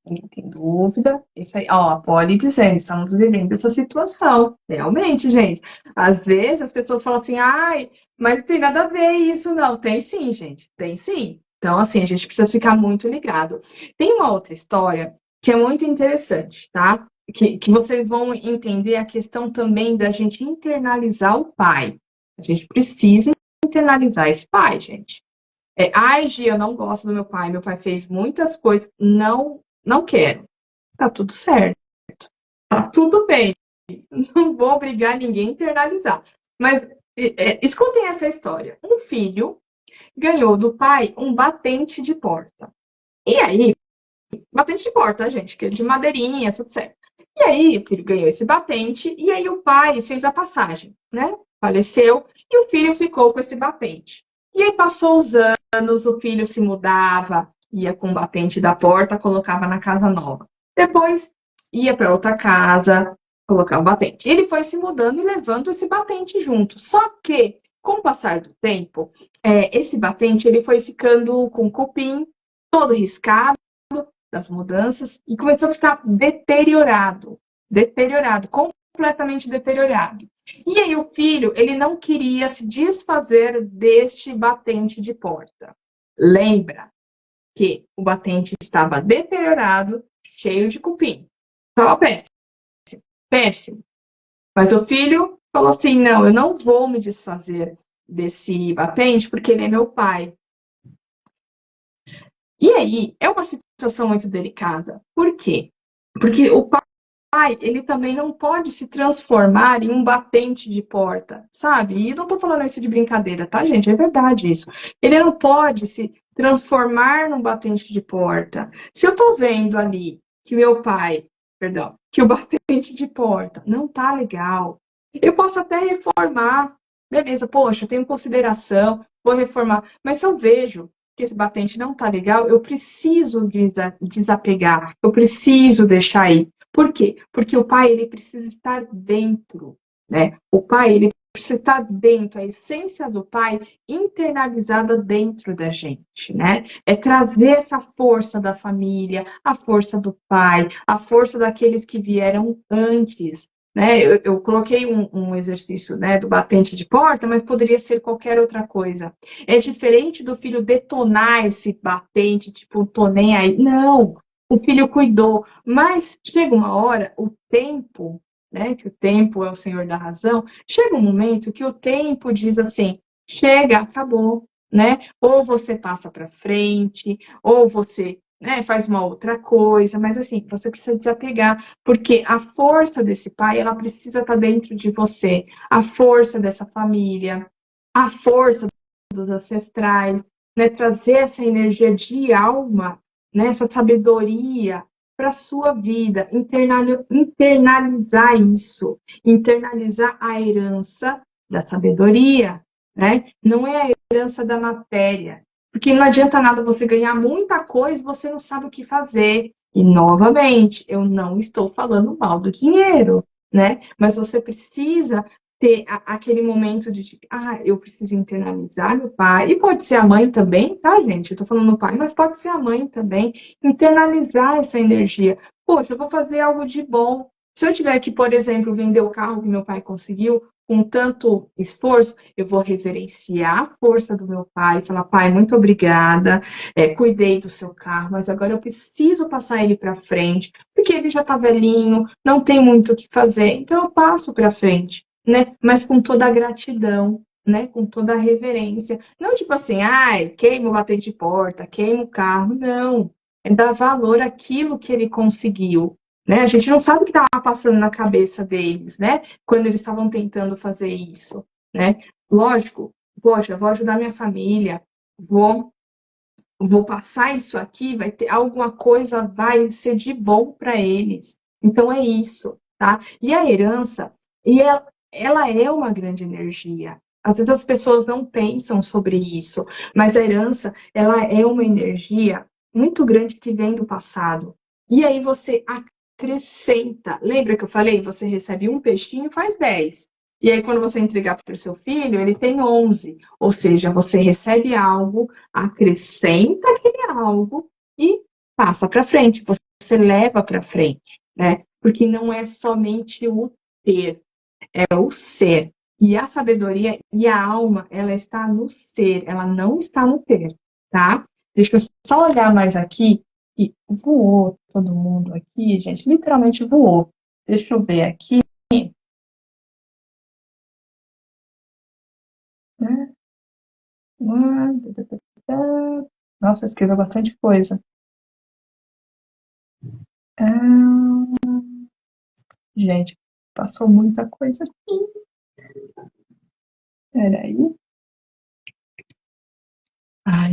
ninguém tem dúvida. Isso aí, ó, a Polly dizendo, estamos vivendo essa situação. Realmente, gente. Às vezes as pessoas falam assim, ai, mas não tem nada a ver isso, não. Tem sim, gente. Tem sim. Então, assim, a gente precisa ficar muito ligado. Tem uma outra história que é muito interessante, tá? Que vocês vão entender a questão também da gente internalizar o pai. A gente precisa internalizar esse pai, gente. Ai, Gia, eu não gosto do meu pai fez muitas coisas, não quero. Tá tudo certo, tá tudo bem, não vou obrigar ninguém a internalizar. Mas escutem essa história. Um filho ganhou do pai um batente de porta. E aí, batente de porta, gente, aquele de madeirinha, tudo certo. E aí, o filho ganhou esse batente, e aí o pai fez a passagem, né? Faleceu, e o filho ficou com esse batente. E aí passou os anos, o filho se mudava, ia com o batente da porta, colocava na casa nova. Depois ia para outra casa, colocava o batente. Ele foi se mudando e levando esse batente junto. Só que, com o passar do tempo, esse batente ele foi ficando com cupim, todo riscado das mudanças, e começou a ficar deteriorado, completamente deteriorado. E aí o filho, ele não queria se desfazer deste batente de porta. Lembra que o batente estava deteriorado, cheio de cupim. Estava péssimo, péssimo. Mas o filho falou assim, não, eu não vou me desfazer desse batente porque ele é meu pai. E aí, é uma situação muito delicada. Por quê? Porque o pai, ele também não pode se transformar em um batente de porta, sabe? E não tô falando isso de brincadeira, tá, gente? É verdade isso. Ele não pode se transformar num batente de porta. Se eu tô vendo ali que que o batente de porta não tá legal, eu posso até reformar. Beleza, poxa, eu tenho consideração, vou reformar. Mas se eu vejo que esse batente não tá legal, eu preciso desapegar, eu preciso deixar aí. Por quê? Porque o pai, ele precisa estar dentro, né? O pai, ele precisa estar dentro, a essência do pai internalizada dentro da gente, né? É trazer essa força da família, a força do pai, a força daqueles que vieram antes, né? Eu coloquei um exercício, né, do batente de porta, mas poderia ser qualquer outra coisa. É diferente do filho detonar esse batente, tipo, tô nem aí. Não, o filho cuidou, mas chega uma hora, o tempo, né, que o tempo é o senhor da razão, chega um momento que o tempo diz assim, chega, acabou, né? Ou você passa para frente, ou você, né, faz uma outra coisa, mas assim, você precisa desapegar, porque a força desse pai, ela precisa estar dentro de você, a força dessa família, a força dos ancestrais, né, trazer essa energia de alma, né, essa sabedoria para a sua vida, internalizar isso, internalizar a herança da sabedoria, né? Não é a herança da matéria, porque não adianta nada você ganhar muita coisa e você não sabe o que fazer. E, novamente, eu não estou falando mal do dinheiro, né? Mas você precisa ter aquele momento de tipo, eu preciso internalizar meu pai, e pode ser a mãe também, tá, gente? Eu tô falando pai, mas pode ser a mãe também, internalizar essa energia. Poxa, eu vou fazer algo de bom. Se eu tiver que, por exemplo, vender o carro que meu pai conseguiu com tanto esforço, eu vou reverenciar a força do meu pai, falar, pai, muito obrigada, cuidei do seu carro, mas agora eu preciso passar ele para frente, porque ele já está velhinho, não tem muito o que fazer, então eu passo para frente, né? Mas com toda a gratidão, né? Com toda a reverência. Não tipo assim, queima o batente de porta, queima o carro, não. É dar valor àquilo que ele conseguiu, né? A gente não sabe o que estava passando na cabeça deles, né? Quando eles estavam tentando fazer isso, né? Lógico, poxa, vou ajudar minha família, vou passar isso aqui, vai ter alguma coisa, vai ser de bom para eles. Então é isso, tá? E a herança, ela é uma grande energia. Às vezes as pessoas não pensam sobre isso, mas a herança, ela é uma energia muito grande que vem do passado. E aí você acrescenta. Lembra que eu falei? Você recebe um peixinho, faz 10. E aí, quando você entregar para o seu filho, ele tem 11. Ou seja, você recebe algo, acrescenta aquele algo e passa para frente. Você leva para frente, né? Porque não é somente o ter, é o ser. E a sabedoria e a alma, ela está no ser, ela não está no ter, tá? Deixa eu só olhar mais aqui. E voou todo mundo aqui, gente. Literalmente voou. Deixa eu ver aqui. Né? Nossa, escreveu bastante coisa. Gente, passou muita coisa aqui. Peraí.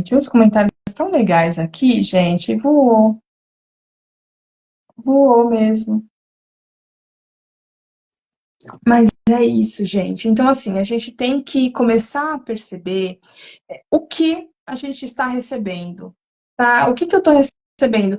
Tinha uns comentários tão legais aqui, gente. Voou. Voou mesmo. Mas é isso, gente. Então, assim, a gente tem que começar a perceber o que a gente está recebendo, tá? O que eu estou recebendo?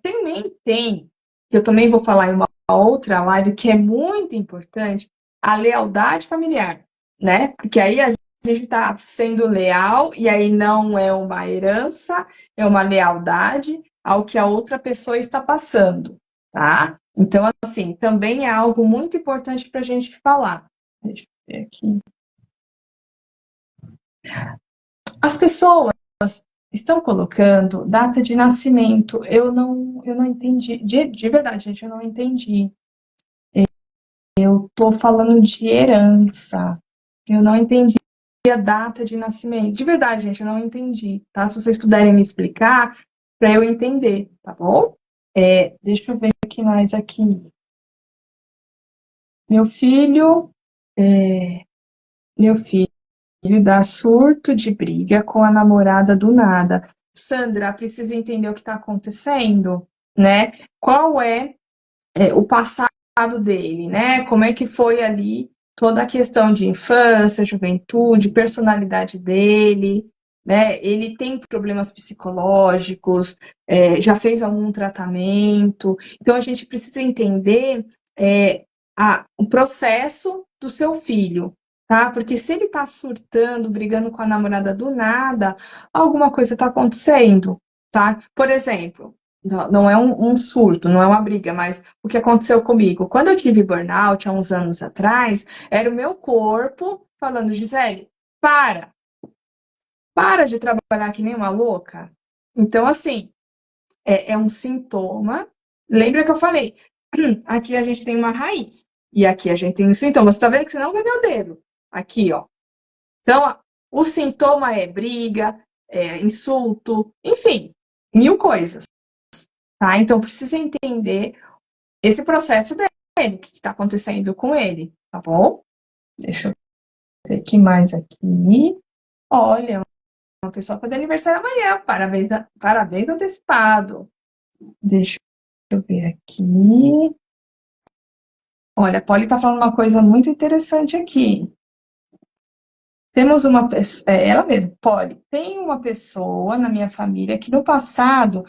Também que eu também vou falar em uma outra live, que é muito importante, a lealdade familiar, né? Porque aí a gente está sendo leal, e aí não é uma herança, é uma lealdade ao que a outra pessoa está passando, tá? Então, assim, também é algo muito importante para a gente falar. Deixa eu ver aqui. As pessoas estão colocando data de nascimento. Eu não entendi. De verdade, gente, eu não entendi. Eu tô falando de herança. Eu não entendi a data de nascimento. De verdade, gente, eu não entendi, tá? Se vocês puderem me explicar, para eu entender, tá bom? Deixa eu ver o que mais aqui. Meu filho dá surto de briga com a namorada do nada. Sandra, precisa entender o que está acontecendo, né? Qual o passado dele, né? Como é que foi ali toda a questão de infância, juventude, personalidade dele, né? Ele tem problemas psicológicos, já fez algum tratamento. Então a gente precisa entender o processo do seu filho, tá? Porque se ele tá surtando, brigando com a namorada do nada, alguma coisa tá acontecendo, tá? Por exemplo, não é um surto, não é uma briga, mas o que aconteceu comigo? Quando eu tive burnout, há uns anos atrás, era o meu corpo falando, Gisele, para de trabalhar que nem uma louca. Então, assim, é um sintoma. Lembra que eu falei? Aqui a gente tem uma raiz. E aqui a gente tem um sintoma. Você tá vendo que você não vai ver o dedo. Aqui, ó. Então, o sintoma é briga, insulto, enfim, mil coisas, tá? Então, precisa entender esse processo dele, o que está acontecendo com ele, tá bom? Deixa eu ver aqui mais aqui. Olha, uma pessoa está de aniversário amanhã, parabéns antecipado. Deixa eu ver aqui. Olha, a Polly está falando uma coisa muito interessante aqui. Temos uma pessoa, ela mesma, Polly, tem uma pessoa na minha família que no passado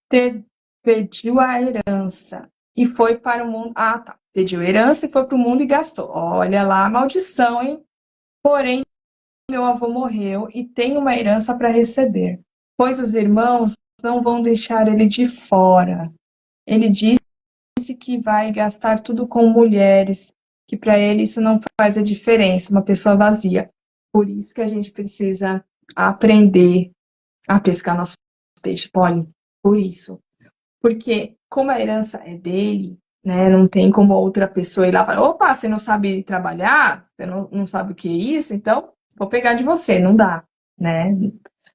perdeu a herança e foi para o mundo. Ah, tá. pediu herança e foi pro mundo e gastou. Olha lá a maldição, hein? Porém, meu avô morreu e tem uma herança para receber, pois os irmãos não vão deixar ele de fora. Ele disse que vai gastar tudo com mulheres, que para ele isso não faz a diferença, uma pessoa vazia. Por isso que a gente precisa aprender a pescar nosso peixe, Polly. Por isso. Porque como a herança é dele, né, não tem como outra pessoa ir lá e falar, opa, você não sabe trabalhar, você não sabe o que é isso, então vou pegar de você, não dá, né?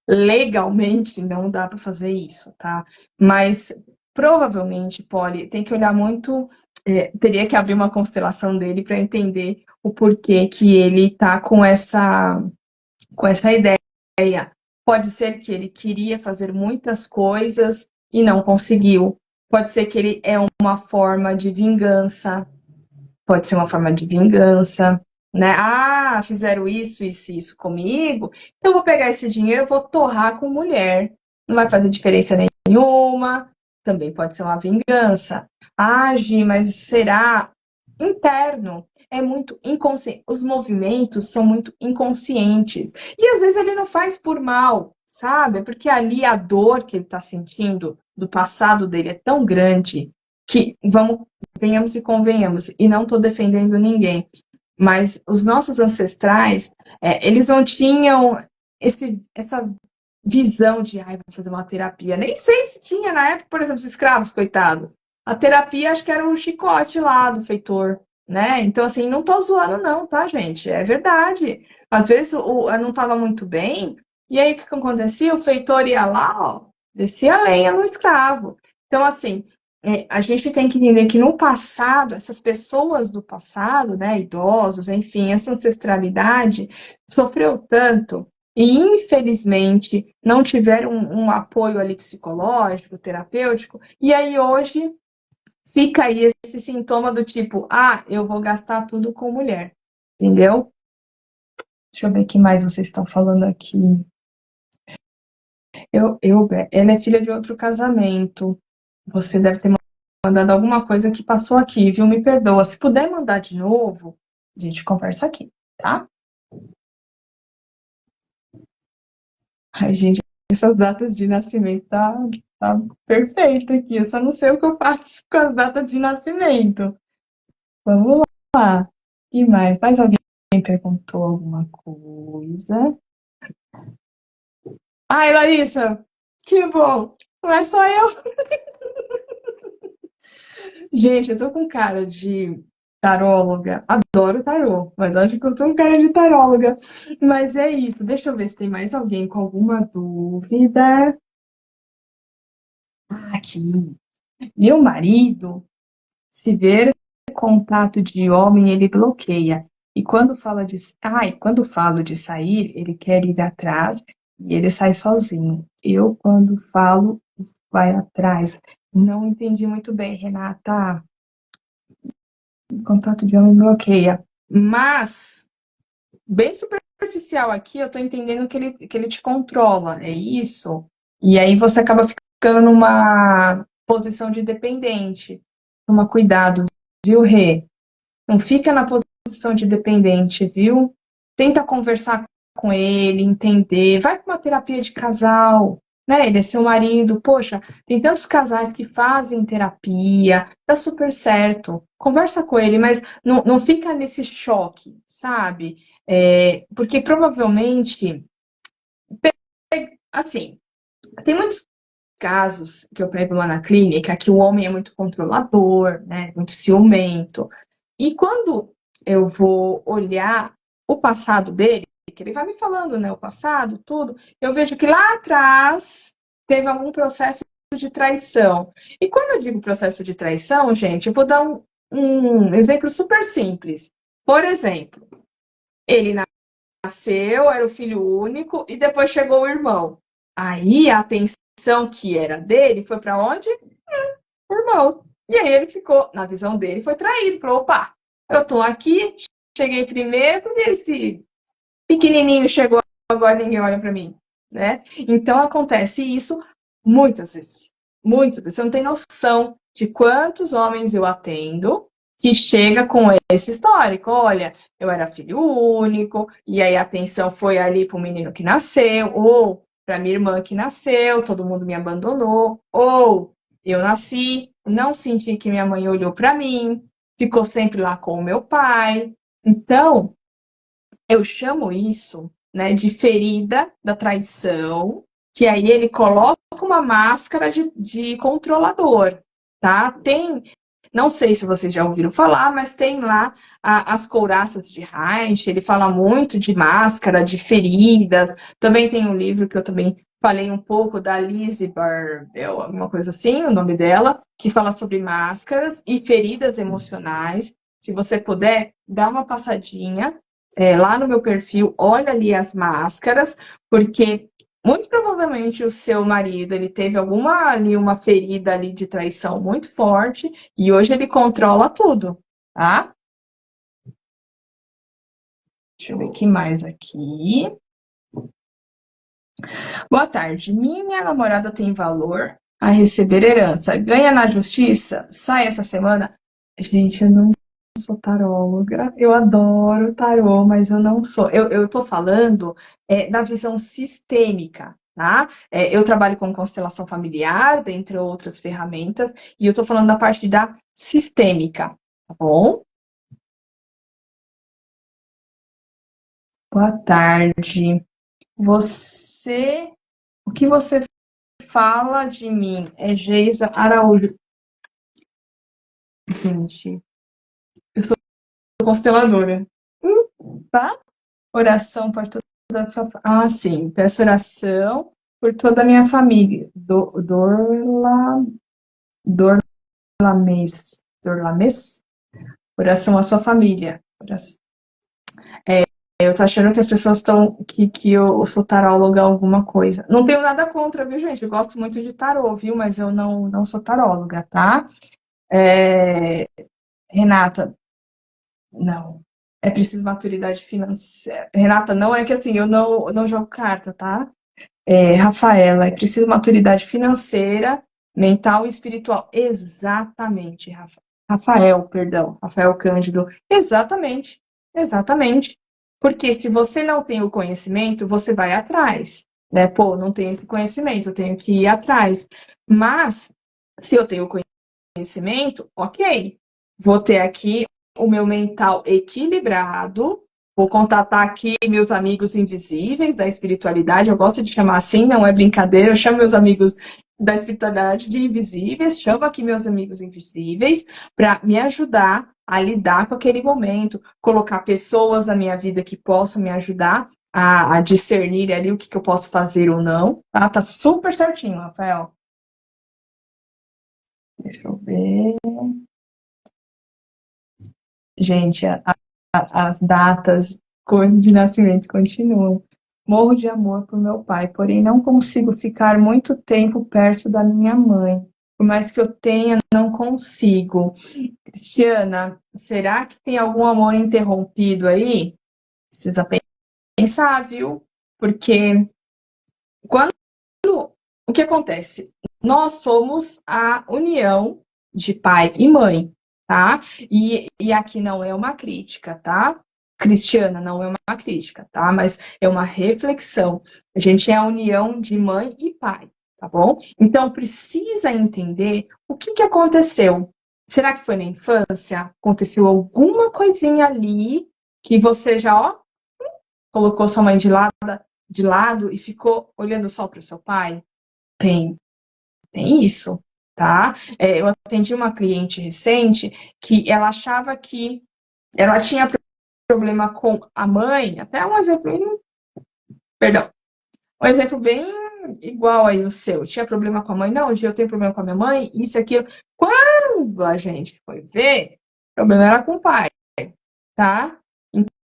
Legalmente não dá para fazer isso, tá? Mas provavelmente, Polly, tem que olhar muito, teria que abrir uma constelação dele para entender o porquê que ele tá com essa ideia. Pode ser que ele queria fazer muitas coisas e não conseguiu. Pode ser que ele é uma forma de vingança. Pode ser uma forma de vingança, né? Ah, fizeram isso, isso, isso comigo. Então eu vou pegar esse dinheiro e vou torrar com mulher. Não vai fazer diferença nenhuma. Também pode ser uma vingança. Ah, Gi, mas será interno? É muito inconsciente. Os movimentos são muito inconscientes. E às vezes ele não faz por mal, sabe? Porque ali a dor que ele está sentindo do passado dele é tão grande que, venhamos e convenhamos, e não estou defendendo ninguém, mas os nossos ancestrais, eles não tinham essa visão de, ai, vou fazer uma terapia. Nem sei se tinha na época, por exemplo, os escravos, coitado. A terapia, acho que era o chicote lá do feitor, né? Então, assim, não tô zoando não, tá, gente? É verdade. Às vezes eu não estava muito bem, e aí o que acontecia? O feitor ia lá, ó, descia a lenha no escravo. Então, assim, a gente tem que entender que no passado, essas pessoas do passado, né, idosos, enfim, essa ancestralidade sofreu tanto e, infelizmente, não tiveram um apoio ali psicológico, terapêutico, e aí hoje fica aí esse sintoma do tipo, ah, eu vou gastar tudo com mulher, entendeu? Deixa eu ver o que mais vocês estão falando aqui. Ela é filha de outro casamento. Você deve ter mandado alguma coisa que passou aqui, viu? Me perdoa. Se puder mandar de novo, a gente conversa aqui, tá? Ai, gente, essas datas de nascimento tá perfeito aqui. Eu só não sei o que eu faço com as datas de nascimento. Vamos lá. E mais? Mais alguém perguntou alguma coisa? Ai, Larissa, que bom! Não é só eu. Gente, eu tô com cara de taróloga. Adoro tarô, mas acho que eu tô com cara de taróloga. Mas é isso. Deixa eu ver se tem mais alguém com alguma dúvida. Aqui. Meu marido, se ver contato de homem, ele bloqueia. E quando falo de sair, ele quer ir atrás e ele sai sozinho. Eu, quando falo, vai atrás. Não entendi muito bem, Renata. Contato de homem bloqueia. Mas, bem superficial aqui, eu tô entendendo que ele te controla, é isso? E aí você acaba ficando numa posição de dependente. Toma cuidado, viu, Rê? Não fica na posição de dependente, viu? Tenta conversar com ele, entender. Vai para uma terapia de casal, né? Ele é seu marido. Poxa, tem tantos casais que fazem terapia, tá super certo. Conversa com ele, mas não fica nesse choque, sabe? Porque provavelmente, assim, tem muitos casos que eu pego lá na clínica que o homem é muito controlador, né? Muito ciumento. E quando eu vou olhar o passado dele, que ele vai me falando, né, o passado, tudo, eu vejo que lá atrás teve algum processo de traição. E quando eu digo processo de traição, gente, eu vou dar um exemplo super simples. Por exemplo, ele nasceu, era o filho único, e depois chegou o irmão. Aí a atenção que era dele foi para onde? O irmão. E aí ele ficou, na visão dele, foi traído. Falou, opa, eu tô aqui, cheguei primeiro, porque esse pequenininho chegou, agora ninguém olha para mim, né? Então acontece isso muitas vezes. Muitas vezes. Você não tem noção de quantos homens eu atendo que chega com esse histórico. Olha, eu era filho único, e aí a atenção foi ali para o menino que nasceu, ou para minha irmã que nasceu, todo mundo me abandonou, ou eu nasci, não senti que minha mãe olhou para mim, ficou sempre lá com o meu pai. Então, eu chamo isso, né, de ferida da traição, que aí ele coloca uma máscara de controlador, tá? Não sei se vocês já ouviram falar, mas tem lá as couraças de Reich, ele fala muito de máscara, de feridas. Também tem um livro que eu também falei um pouco da Lise Barbel, alguma coisa assim, o nome dela, que fala sobre máscaras e feridas emocionais. Se você puder, dá uma passadinha lá no meu perfil, olha ali as máscaras, porque muito provavelmente o seu marido, ele teve uma ferida ali de traição muito forte e hoje ele controla tudo, tá? Deixa eu ver o que mais aqui. Boa tarde. Minha namorada tem valor a receber herança. Ganha na justiça? Sai essa semana? Gente, eu não sou taróloga. Eu adoro tarô, mas eu não sou. Eu tô falando da visão sistêmica, tá? Eu trabalho com constelação familiar, dentre outras ferramentas, e eu tô falando da parte da sistêmica, tá bom? Boa tarde. O que você fala de mim? É Geisa Araújo. Gente, eu sou consteladora. Tá? Oração por toda a sua. Ah, sim. Peço oração por toda a minha família. Dorlames. Dorlames? Oração à sua família. Eu tô achando que as pessoas estão. Que eu sou taróloga alguma coisa. Não tenho nada contra, viu, gente? Eu gosto muito de tarô, viu? Mas eu não sou taróloga, tá? Renata, não. É preciso maturidade financeira. Renata, não é que assim, eu não jogo carta, tá? Rafaela, é preciso maturidade financeira, mental e espiritual. Exatamente, Rafael, perdão, Rafael Cândido. Exatamente, exatamente. Porque se você não tem o conhecimento, você vai atrás, né? Pô, não tenho esse conhecimento, eu tenho que ir atrás. Mas, se eu tenho conhecimento, ok. Vou ter aqui o meu mental equilibrado, vou contatar aqui meus amigos invisíveis da espiritualidade, eu gosto de chamar assim, não é brincadeira, eu chamo meus amigos da espiritualidade de invisíveis, chamo aqui meus amigos invisíveis para me ajudar a lidar com aquele momento, colocar pessoas na minha vida que possam me ajudar a discernir ali o que eu posso fazer ou não, tá? Tá super certinho, Rafael. Deixa eu ver. Gente, as datas de nascimento continuam. Morro de amor por meu pai, porém não consigo ficar muito tempo perto da minha mãe. Por mais que eu tenha, não consigo. Cristiana, será que tem algum amor interrompido aí? Precisa pensar, viu? Porque quando o que acontece? Nós somos a união de pai e mãe, tá? E aqui não é uma crítica, tá? Cristiana, não é uma crítica, tá? Mas é uma reflexão. A gente é a união de mãe e pai, tá bom? Então precisa entender o que aconteceu. Será que foi na infância? Aconteceu alguma coisinha ali que você já, ó, colocou sua mãe de lado e ficou olhando só para o seu pai? Tem isso, tá? Eu atendi uma cliente recente que ela achava que ela tinha problema com a mãe, até um exemplo, perdão, um exemplo bem igual aí o seu. Tinha problema com a mãe? Não, hoje eu tenho problema com a minha mãe, isso e aquilo. Quando a gente foi ver, o problema era com o pai, tá?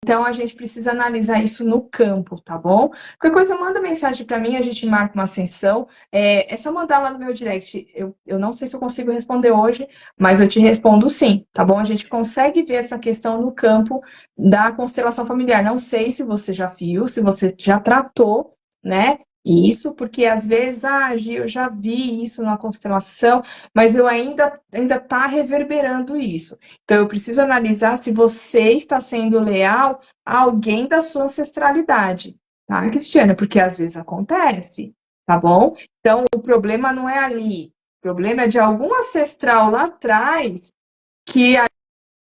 Então, a gente precisa analisar isso no campo, tá bom? Qualquer coisa, manda mensagem para mim, a gente marca uma sessão. É só mandar lá no meu direct. Eu não sei se eu consigo responder hoje, mas eu te respondo sim, tá bom? A gente consegue ver essa questão no campo da constelação familiar. Não sei se você já viu, se você já tratou, né? Isso porque às vezes, Gi, eu já vi isso na constelação, mas eu ainda tá reverberando isso. Então eu preciso analisar se você está sendo leal a alguém da sua ancestralidade, tá, Cristiana? Porque às vezes acontece, tá bom? Então o problema não é ali, o problema é de algum ancestral lá atrás que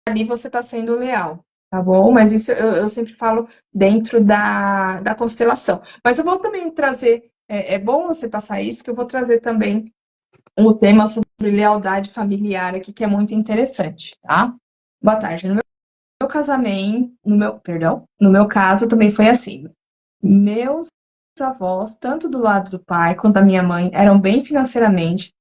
ali você está sendo leal, tá bom? Mas isso eu sempre falo dentro da constelação. Mas eu vou também trazer, é bom você passar isso, que eu vou trazer também um tema sobre lealdade familiar aqui, que é muito interessante, tá? Boa tarde. No meu casamento, no meu caso também foi assim. Meus avós, tanto do lado do pai quanto da minha mãe, eram bem financeiramente.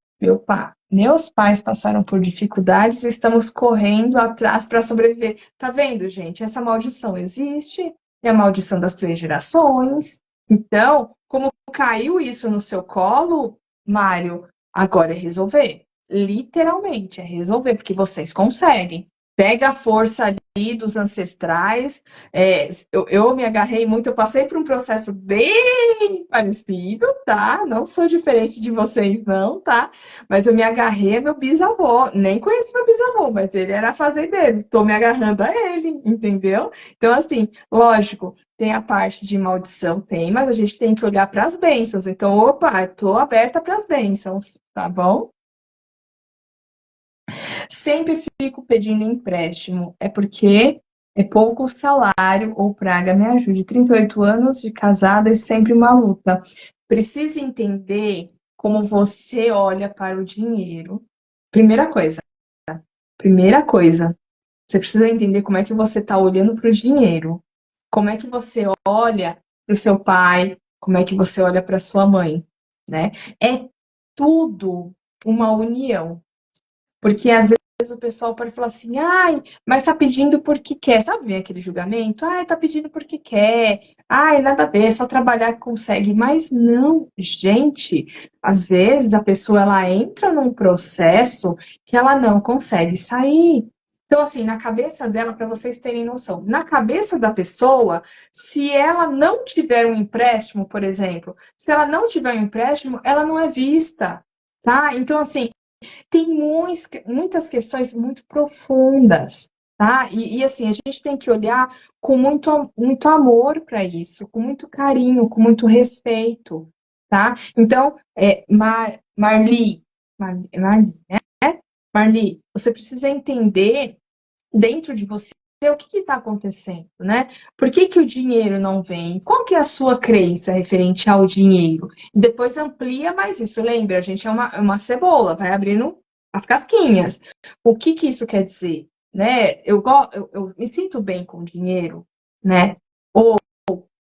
Meus pais passaram por dificuldades e estamos correndo atrás para sobreviver. Tá vendo, gente? Essa maldição existe, é a maldição das 3 gerações. Então, como caiu isso no seu colo, Mário, agora é resolver. Literalmente, é resolver, porque vocês conseguem. Pega a força ali dos ancestrais. Eu me agarrei muito, eu passei por um processo bem parecido, tá? Não sou diferente de vocês, não, tá? Mas eu me agarrei a meu bisavô. Nem conheci meu bisavô, mas ele era fazendeiro. Tô me agarrando a ele, entendeu? Então, assim, lógico, tem a parte de maldição, tem, mas a gente tem que olhar para as bênçãos. Então, opa, tô aberta para as bênçãos, tá bom? Sempre fico pedindo empréstimo. É porque é pouco salário ou praga me ajude. 38 anos de casada e sempre uma luta. Precisa entender como você olha para o dinheiro. Primeira coisa. Primeira coisa. Você precisa entender como é que você está olhando para o dinheiro. Como é que você olha para o seu pai. Como é que você olha para sua mãe. Né? É tudo uma união. Porque às vezes o pessoal pode falar assim, ai, mas tá pedindo porque quer. Sabe, vem aquele julgamento? Ai, tá pedindo porque quer. Ai, nada a ver, é só trabalhar que consegue. Mas não, gente, às vezes a pessoa ela entra num processo que ela não consegue sair. Então, assim, na cabeça dela, para vocês terem noção, na cabeça da pessoa, se ela não tiver um empréstimo, por exemplo, se ela não tiver um empréstimo, ela não é vista, tá? Então, assim, tem muitas questões muito profundas, tá? Assim, a gente tem que olhar com muito amor para isso, com muito carinho, com muito respeito, tá? Então, Marli, você precisa entender dentro de você o que está acontecendo, né? Por que que o dinheiro não vem? Qual que é a sua crença referente ao dinheiro? Depois amplia mais isso. Lembra, a gente é uma cebola, vai abrindo as casquinhas. O que que isso quer dizer? Né? Eu me sinto bem com dinheiro, né? Ou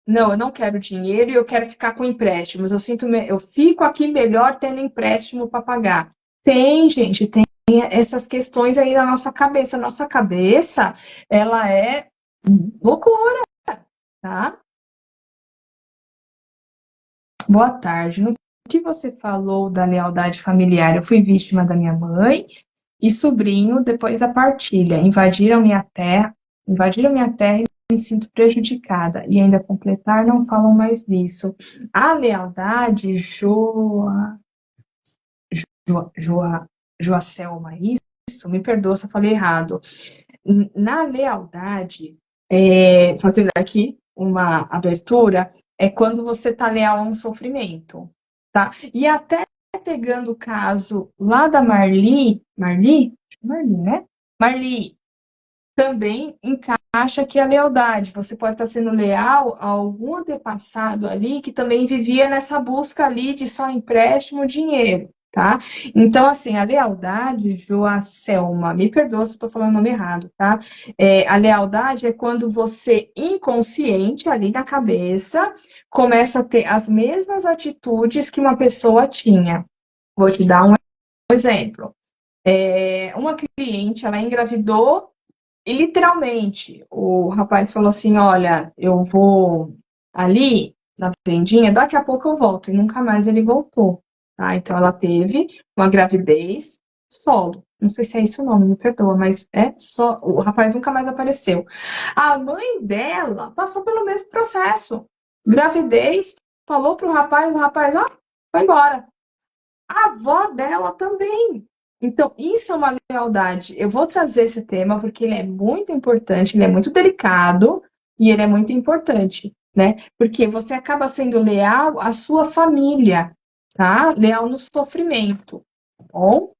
não, eu não quero dinheiro e eu quero ficar com empréstimos. Eu fico aqui melhor tendo empréstimo para pagar. Tem, gente, tem essas questões aí na nossa cabeça. Nossa cabeça, ela é loucura, tá? Boa tarde. No que você falou da lealdade familiar, eu fui vítima da minha mãe e sobrinho depois da partilha. Invadiram minha terra e me sinto prejudicada. E ainda completar, não falam mais disso. A lealdade, Joacelma, isso, me perdoa se eu falei errado. Na lealdade, fazendo aqui uma abertura, é quando você está leal a um sofrimento, tá? E até pegando o caso lá da Marli, né? Marli também encaixa aqui a lealdade. Você pode estar sendo leal a algum antepassado ali que também vivia nessa busca ali de só empréstimo, dinheiro, tá? Então, assim, a lealdade, Joacelma, me perdoa se eu estou falando o nome errado, tá? A lealdade é quando você, inconsciente, ali na cabeça, começa a ter as mesmas atitudes que uma pessoa tinha. Vou te dar um exemplo. Uma cliente, ela engravidou e literalmente, o rapaz falou assim: olha, eu vou ali na vendinha, daqui a pouco eu volto. E nunca mais ele voltou. Tá? Então ela teve uma gravidez solo. Não sei se é esse o nome, me perdoa, mas é só. O rapaz nunca mais apareceu. A mãe dela passou pelo mesmo processo. Gravidez, falou pro rapaz, o rapaz, ó, foi embora. A avó dela também. Então, isso é uma lealdade. Eu vou trazer esse tema porque ele é muito importante, ele é muito delicado e ele é muito importante, né? Porque você acaba sendo leal à sua família, tá? Leal no sofrimento, tá bom?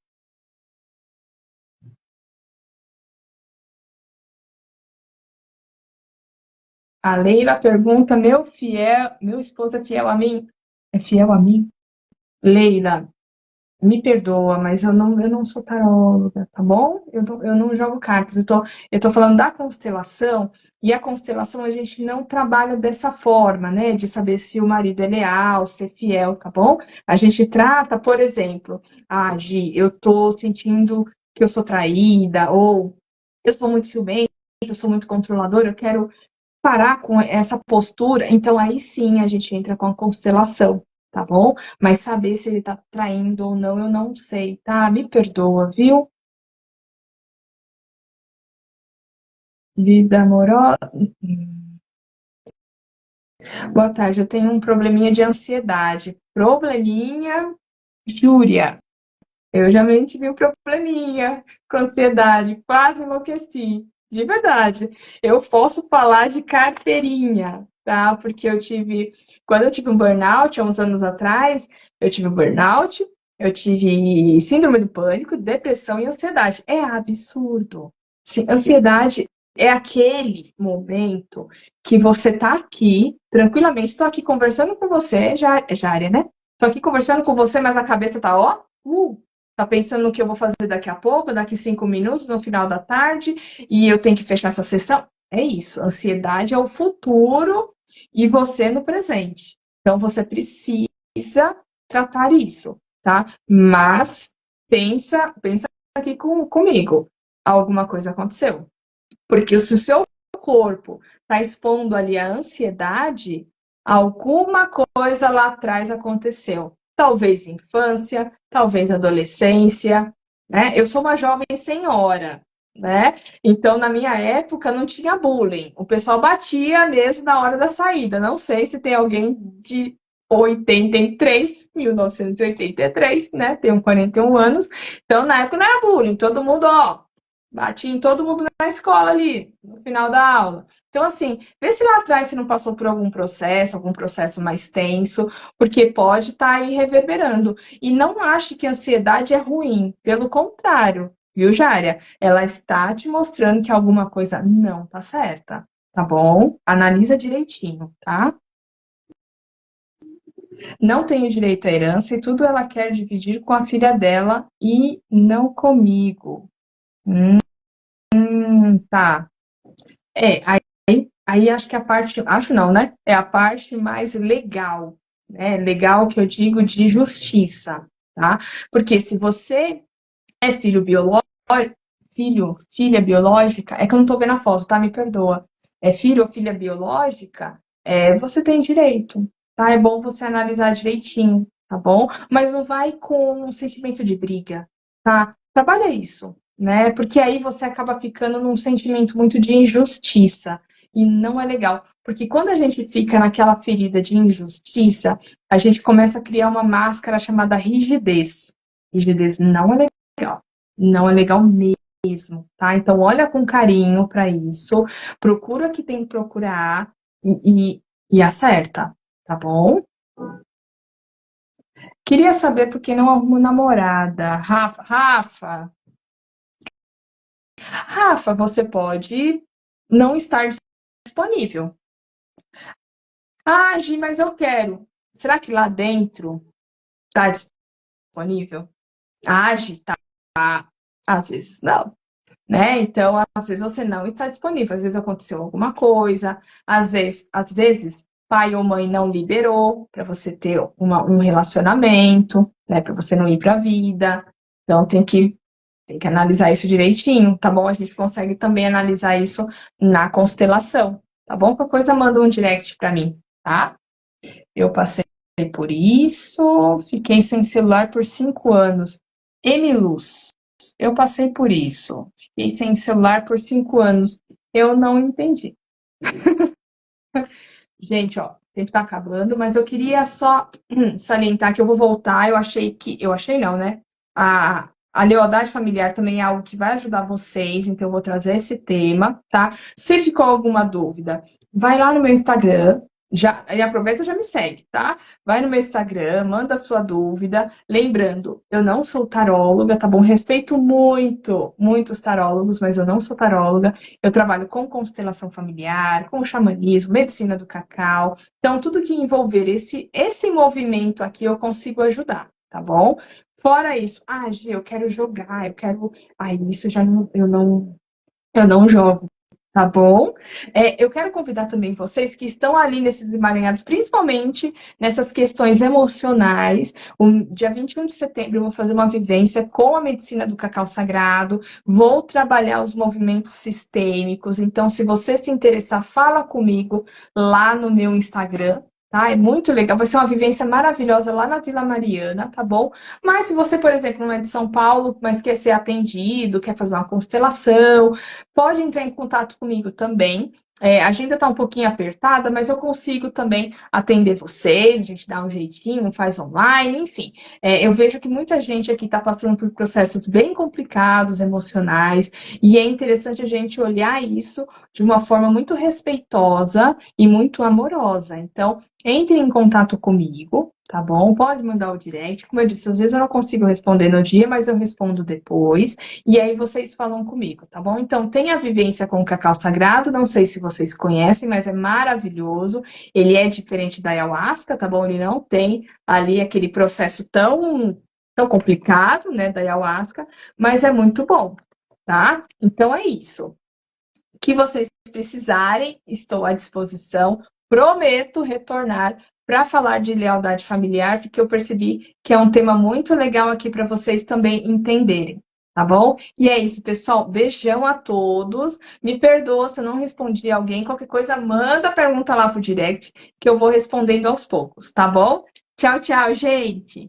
A Leila pergunta: meu esposo é fiel a mim? É fiel a mim? Leila, me perdoa, mas eu não sou taróloga, tá bom? Eu não jogo cartas, eu tô falando da constelação, e a constelação a gente não trabalha dessa forma, né? De saber se o marido é leal, se é fiel, tá bom? A gente trata, por exemplo, Gi, eu tô sentindo que eu sou traída, ou eu sou muito ciumenta, eu sou muito controladora, eu quero parar com essa postura, então aí sim a gente entra com a constelação, tá bom? Mas saber se ele tá traindo ou não, eu não sei, tá? Me perdoa, viu? Vida amorosa. Boa tarde, eu tenho um probleminha de ansiedade. Probleminha, Júria. Eu já me tive um probleminha com ansiedade, quase enlouqueci, de verdade. Eu posso falar de carteirinha, tá? Porque quando eu tive um burnout, há uns anos atrás, eu tive um burnout, eu tive síndrome do pânico, depressão e ansiedade. É absurdo. Sim, ansiedade é aquele momento que você tá aqui, tranquilamente, tô aqui conversando com você, Jária, né? Tô aqui conversando com você, mas a cabeça tá, ó, tá pensando no que eu vou fazer daqui a pouco, daqui 5 minutos, no final da tarde, e eu tenho que fechar essa sessão. É isso. Ansiedade é o futuro e você no presente. Então você precisa tratar isso, tá? Mas pensa aqui comigo. Alguma coisa aconteceu. Porque se o seu corpo está expondo ali a ansiedade, alguma coisa lá atrás aconteceu. Talvez infância, talvez adolescência, né? Eu sou uma jovem senhora, né? Então, na minha época, não tinha bullying. O pessoal batia mesmo na hora da saída. Não sei se tem alguém de 1983, né? Tenho 41 anos. Então, na época não era bullying. Todo mundo, ó, batia em todo mundo na escola ali, no final da aula. Então, assim, vê se lá atrás você não passou por algum processo mais tenso, porque pode estar aí reverberando. E não ache que a ansiedade é ruim, pelo contrário, viu, Jária? Ela está te mostrando que alguma coisa não tá certa, tá bom? Analisa direitinho, tá? Não tenho direito à herança e tudo ela quer dividir com a filha dela e não comigo. Tá. É, aí acho que a parte, acho não, né? É a parte mais legal, né? Legal que eu digo de justiça, tá? Porque se você é filho biológico, filha biológica, é que eu não tô vendo a foto, tá? Me perdoa. É filho ou filha biológica, você tem direito, tá? É bom você analisar direitinho, tá bom? Mas não vai com um sentimento de briga, tá? Trabalha isso, né? Porque aí você acaba ficando num sentimento muito de injustiça. E não é legal. Porque quando a gente fica naquela ferida de injustiça, a gente começa a criar uma máscara chamada rigidez. Rigidez não é legal. Não é legal mesmo, tá? Então, olha com carinho para isso, procura o que tem que procurar e acerta, tá bom? Queria saber por que não arrumo namorada. Rafa, você pode não estar disponível. Ah, Gi, mas eu quero. Será que lá dentro tá disponível? Ah, Gi, tá. Às vezes não. Né? Então, às vezes você não está disponível, às vezes aconteceu alguma coisa, às vezes pai ou mãe não liberou para você ter um relacionamento, né? Para você não ir para a vida. Então tem que analisar isso direitinho, tá bom? A gente consegue também analisar isso na constelação, tá bom? Qualquer coisa manda um direct para mim, tá? Eu passei por isso, fiquei sem celular por 5 anos. Emiluz, eu passei por isso. Fiquei sem celular por 5 anos. Eu não entendi. Gente, ó, a gente tá acabando, mas eu queria só salientar que eu vou voltar. Eu achei não, né? A lealdade familiar também é algo que vai ajudar vocês, então eu vou trazer esse tema, tá? Se ficou alguma dúvida, vai lá no meu Instagram, já, e aproveita e já me segue, tá? Vai no meu Instagram, manda a sua dúvida. Lembrando, eu não sou taróloga, tá bom? Respeito muito, muitos tarólogos, mas eu não sou taróloga. Eu trabalho com constelação familiar, com xamanismo, medicina do cacau. Então, tudo que envolver esse movimento aqui, eu consigo ajudar, tá bom? Fora isso, Gi, eu quero jogar, eu quero. Isso já não, eu não jogo, tá bom? Eu quero convidar também vocês que estão ali nesses emaranhados, principalmente nessas questões emocionais. O dia 21 de setembro eu vou fazer uma vivência com a medicina do cacau sagrado, vou trabalhar os movimentos sistêmicos. Então, se você se interessar, fala comigo lá no meu Instagram. Tá? É muito legal, vai ser uma vivência maravilhosa lá na Vila Mariana, tá bom? Mas se você, por exemplo, não é de São Paulo, mas quer ser atendido, quer fazer uma constelação, pode entrar em contato comigo também. A agenda está um pouquinho apertada, mas eu consigo também atender vocês, a gente dá um jeitinho, faz online, enfim. Eu vejo que muita gente aqui está passando por processos bem complicados, emocionais, e é interessante a gente olhar isso de uma forma muito respeitosa e muito amorosa. Então, entre em contato comigo, tá bom? Pode mandar o direct. Como eu disse, às vezes eu não consigo responder no dia, mas eu respondo depois. E aí vocês falam comigo, tá bom? Então, tem a vivência com o cacau sagrado, não sei se vocês conhecem, mas é maravilhoso. Ele é diferente da ayahuasca, tá bom? Ele não tem ali aquele processo tão complicado, né, da ayahuasca, mas é muito bom, tá? Então é isso. O que vocês precisarem, estou à disposição. Prometo retornar para falar de lealdade familiar, porque eu percebi que é um tema muito legal aqui para vocês também entenderem. Tá bom? E é isso, pessoal. Beijão a todos. Me perdoa se eu não respondi alguém. Qualquer coisa, manda a pergunta lá pro direct, que eu vou respondendo aos poucos, tá bom? Tchau, tchau, gente!